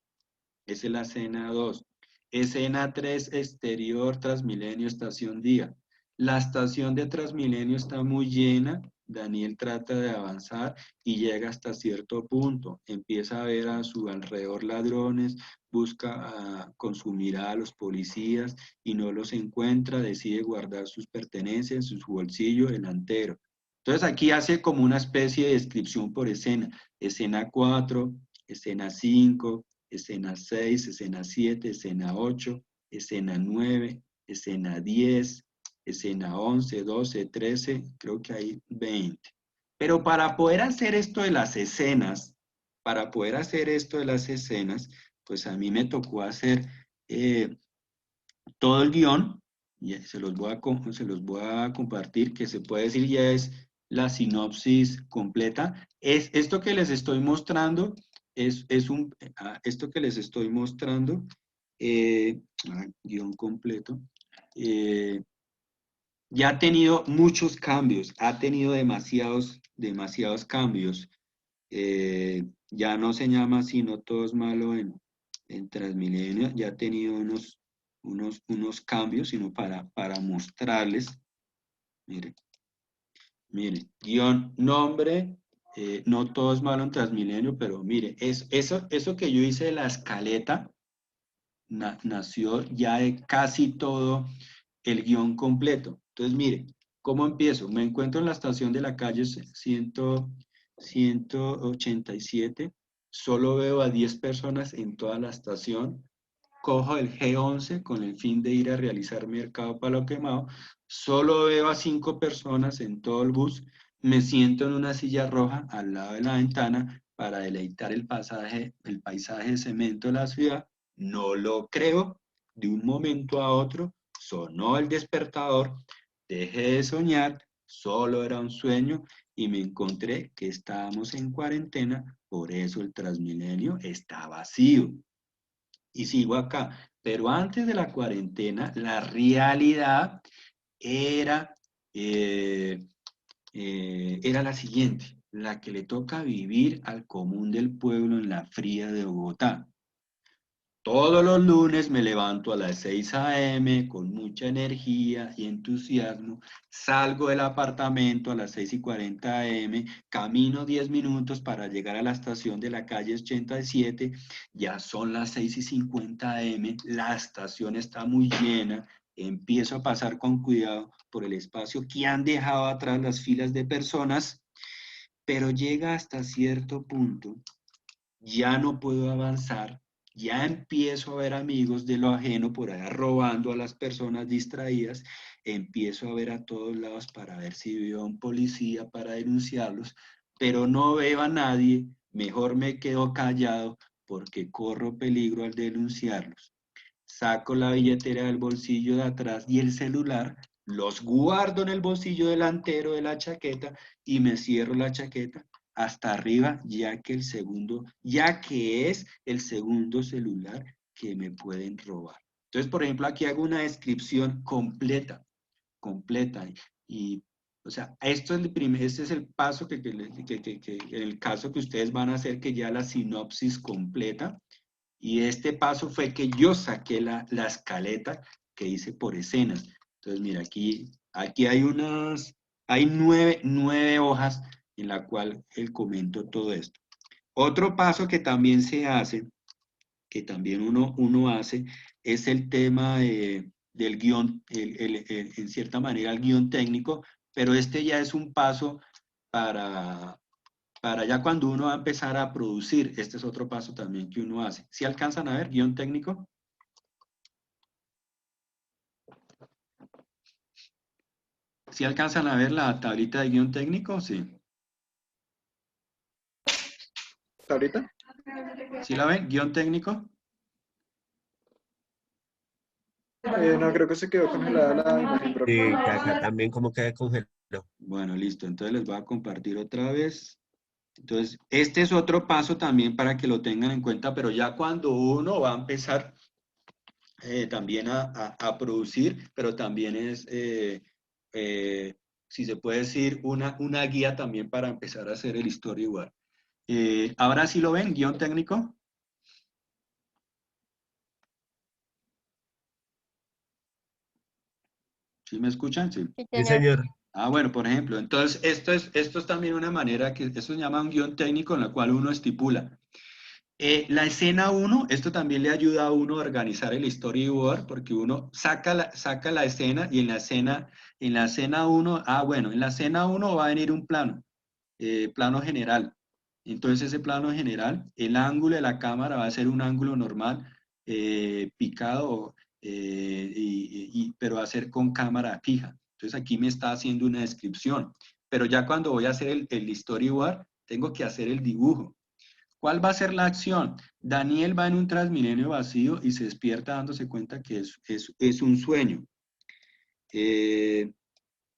[SPEAKER 1] Esa es la escena 2. Escena 3, exterior, Transmilenio, estación día. La estación de Transmilenio está muy llena. Daniel trata de avanzar y llega hasta cierto punto. Empieza a ver a su alrededor ladrones, busca con su mirada a los policías y no los encuentra. Decide guardar sus pertenencias en su bolsillo delantero. Entonces aquí hace como una especie de descripción por escena. Escena 4, escena 5, escena 6, escena 7, escena 8, escena 9, escena 10, escena 11, 12, 13, creo que hay 20. Pero para poder hacer esto de las escenas, pues a mí me tocó hacer todo el guión, y se los voy a compartir, que se puede decir ya es la sinopsis completa. Esto que les estoy mostrando, esto que les estoy mostrando, guión completo, ya ha tenido muchos cambios, ha tenido demasiados cambios. Ya no se llama así, no todo es malo en Transmilenio, ya ha tenido unos cambios, sino para mostrarles. Mire, guión, nombre, no todo es malo en Transmilenio, pero mire, eso que yo hice de la escaleta, nació ya de casi todo el guión completo. Entonces, mire, ¿cómo empiezo? Me encuentro en la estación de la calle 187, solo veo a 10 personas en toda la estación, cojo el G11 con el fin de ir a realizar mercado Palo Quemado, solo veo a 5 personas en todo el bus, me siento en una silla roja al lado de la ventana para deleitar el paisaje de cemento de la ciudad, no lo creo, de un momento a otro sonó el despertador, dejé de soñar, solo era un sueño y me encontré que estábamos en cuarentena, por eso el Transmilenio está vacío. Y sigo acá. Pero antes de la cuarentena, la realidad era, era la siguiente, la que le toca vivir al común del pueblo en la fría de Bogotá. Todos los lunes me levanto a las 6 a.m. con mucha energía y entusiasmo, salgo del apartamento a las 6:40 a.m., camino 10 minutos para llegar a la estación de la calle 87, ya son las 6:50 a.m., la estación está muy llena, empiezo a pasar con cuidado por el espacio que han dejado atrás las filas de personas, pero llega hasta cierto punto, ya no puedo avanzar, ya empiezo a ver amigos de lo ajeno por allá robando a las personas distraídas, empiezo a ver a todos lados para ver si veo a un policía para denunciarlos, pero no veo a nadie, mejor me quedo callado porque corro peligro al denunciarlos. Saco la billetera del bolsillo de atrás y el celular, los guardo en el bolsillo delantero de la chaqueta y me cierro la chaqueta hasta arriba, ya que es el segundo celular que me pueden robar. Entonces, por ejemplo, aquí hago una descripción completa, y, o sea, este es el paso que en el caso que ustedes van a hacer, que ya la sinopsis completa, y este paso fue que yo saqué la escaleta que hice por escenas. Entonces, mira, aquí hay nueve hojas en la cual él comentó todo esto. Otro paso que también se hace, que también uno hace, es el tema del guión, en cierta manera el guión técnico, pero este ya es un paso para ya cuando uno va a empezar a producir. Este es otro paso también que uno hace. ¿Sí alcanzan a ver guión técnico? ¿Sí alcanzan a ver la tablita de guión técnico? Sí.
[SPEAKER 5] ¿Ahorita?
[SPEAKER 1] ¿Sí la ven? Guión técnico.
[SPEAKER 5] No, creo que se quedó congelada la imagen, pero
[SPEAKER 6] Sí, que acá también como que congeló.
[SPEAKER 1] Bueno, listo. Entonces les voy a compartir otra vez. Entonces, este es otro paso también para que lo tengan en cuenta, pero ya cuando uno va a empezar también a producir, pero también es, si se puede decir, una guía también para empezar a hacer el storyboard. Ahora sí lo ven, guión técnico. ¿Sí me escuchan? Sí.
[SPEAKER 2] Sí,
[SPEAKER 6] Sí,
[SPEAKER 2] señor.
[SPEAKER 6] señor.
[SPEAKER 1] Ah, bueno, por ejemplo, entonces esto es también una manera que, eso se llama un guión técnico en la cual uno estipula. La escena 1, esto también le ayuda a uno a organizar el storyboard porque uno saca la escena y en la escena 1, bueno, en la escena 1 va a venir un plano general. Entonces ese plano general, el ángulo de la cámara va a ser un ángulo normal, picado, pero va a ser con cámara fija. Entonces aquí me está haciendo una descripción, pero ya cuando voy a hacer el storyboard, tengo que hacer el dibujo. ¿Cuál va a ser la acción? Daniel va en un Transmilenio vacío y se despierta dándose cuenta que es un sueño. ¿Qué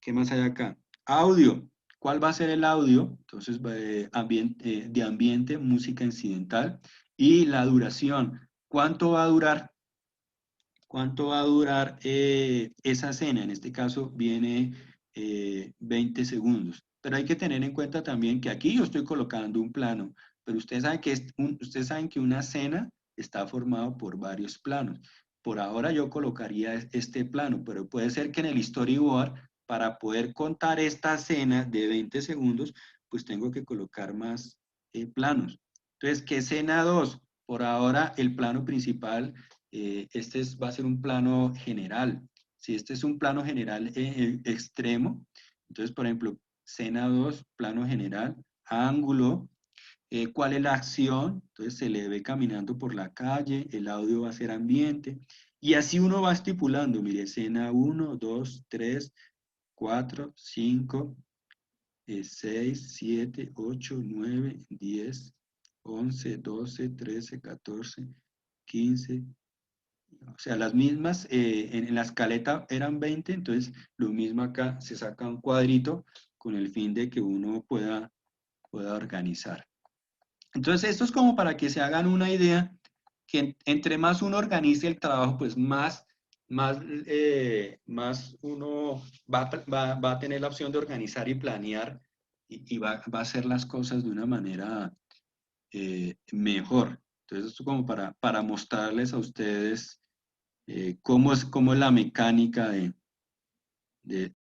[SPEAKER 1] más hay acá? Audio. ¿Cuál va a ser el audio? Entonces, de ambiente, música incidental. Y la duración. ¿Cuánto va a durar? ¿Cuánto va a durar esa escena? En este caso viene 20 segundos. Pero hay que tener en cuenta también que aquí yo estoy colocando un plano, pero ustedes saben que, ustedes saben que una escena está formada por varios planos. Por ahora yo colocaría este plano, pero puede ser que en el storyboard, para poder contar esta escena de 20 segundos, pues tengo que colocar más planos. Entonces, ¿qué escena 2? Por ahora el plano principal va a ser un plano general. Si este es un plano general extremo, entonces, por ejemplo, escena 2, plano general, ángulo, ¿cuál es la acción? Entonces se le ve caminando por la calle, el audio va a ser ambiente, y así uno va estipulando, mire, escena 1, 2, 3, 4, 5, 6, 7, 8, 9, 10, 11, 12, 13, 14, 15, o sea, las mismas, en la escaleta eran 20, entonces lo mismo acá, se saca un cuadrito con el fin de que uno pueda organizar. Entonces, esto es como para que se hagan una idea, que entre más uno organice el trabajo, pues más uno va a tener la opción de organizar y planear y va a hacer las cosas de una manera mejor. Entonces, esto como para mostrarles a ustedes cómo es la mecánica de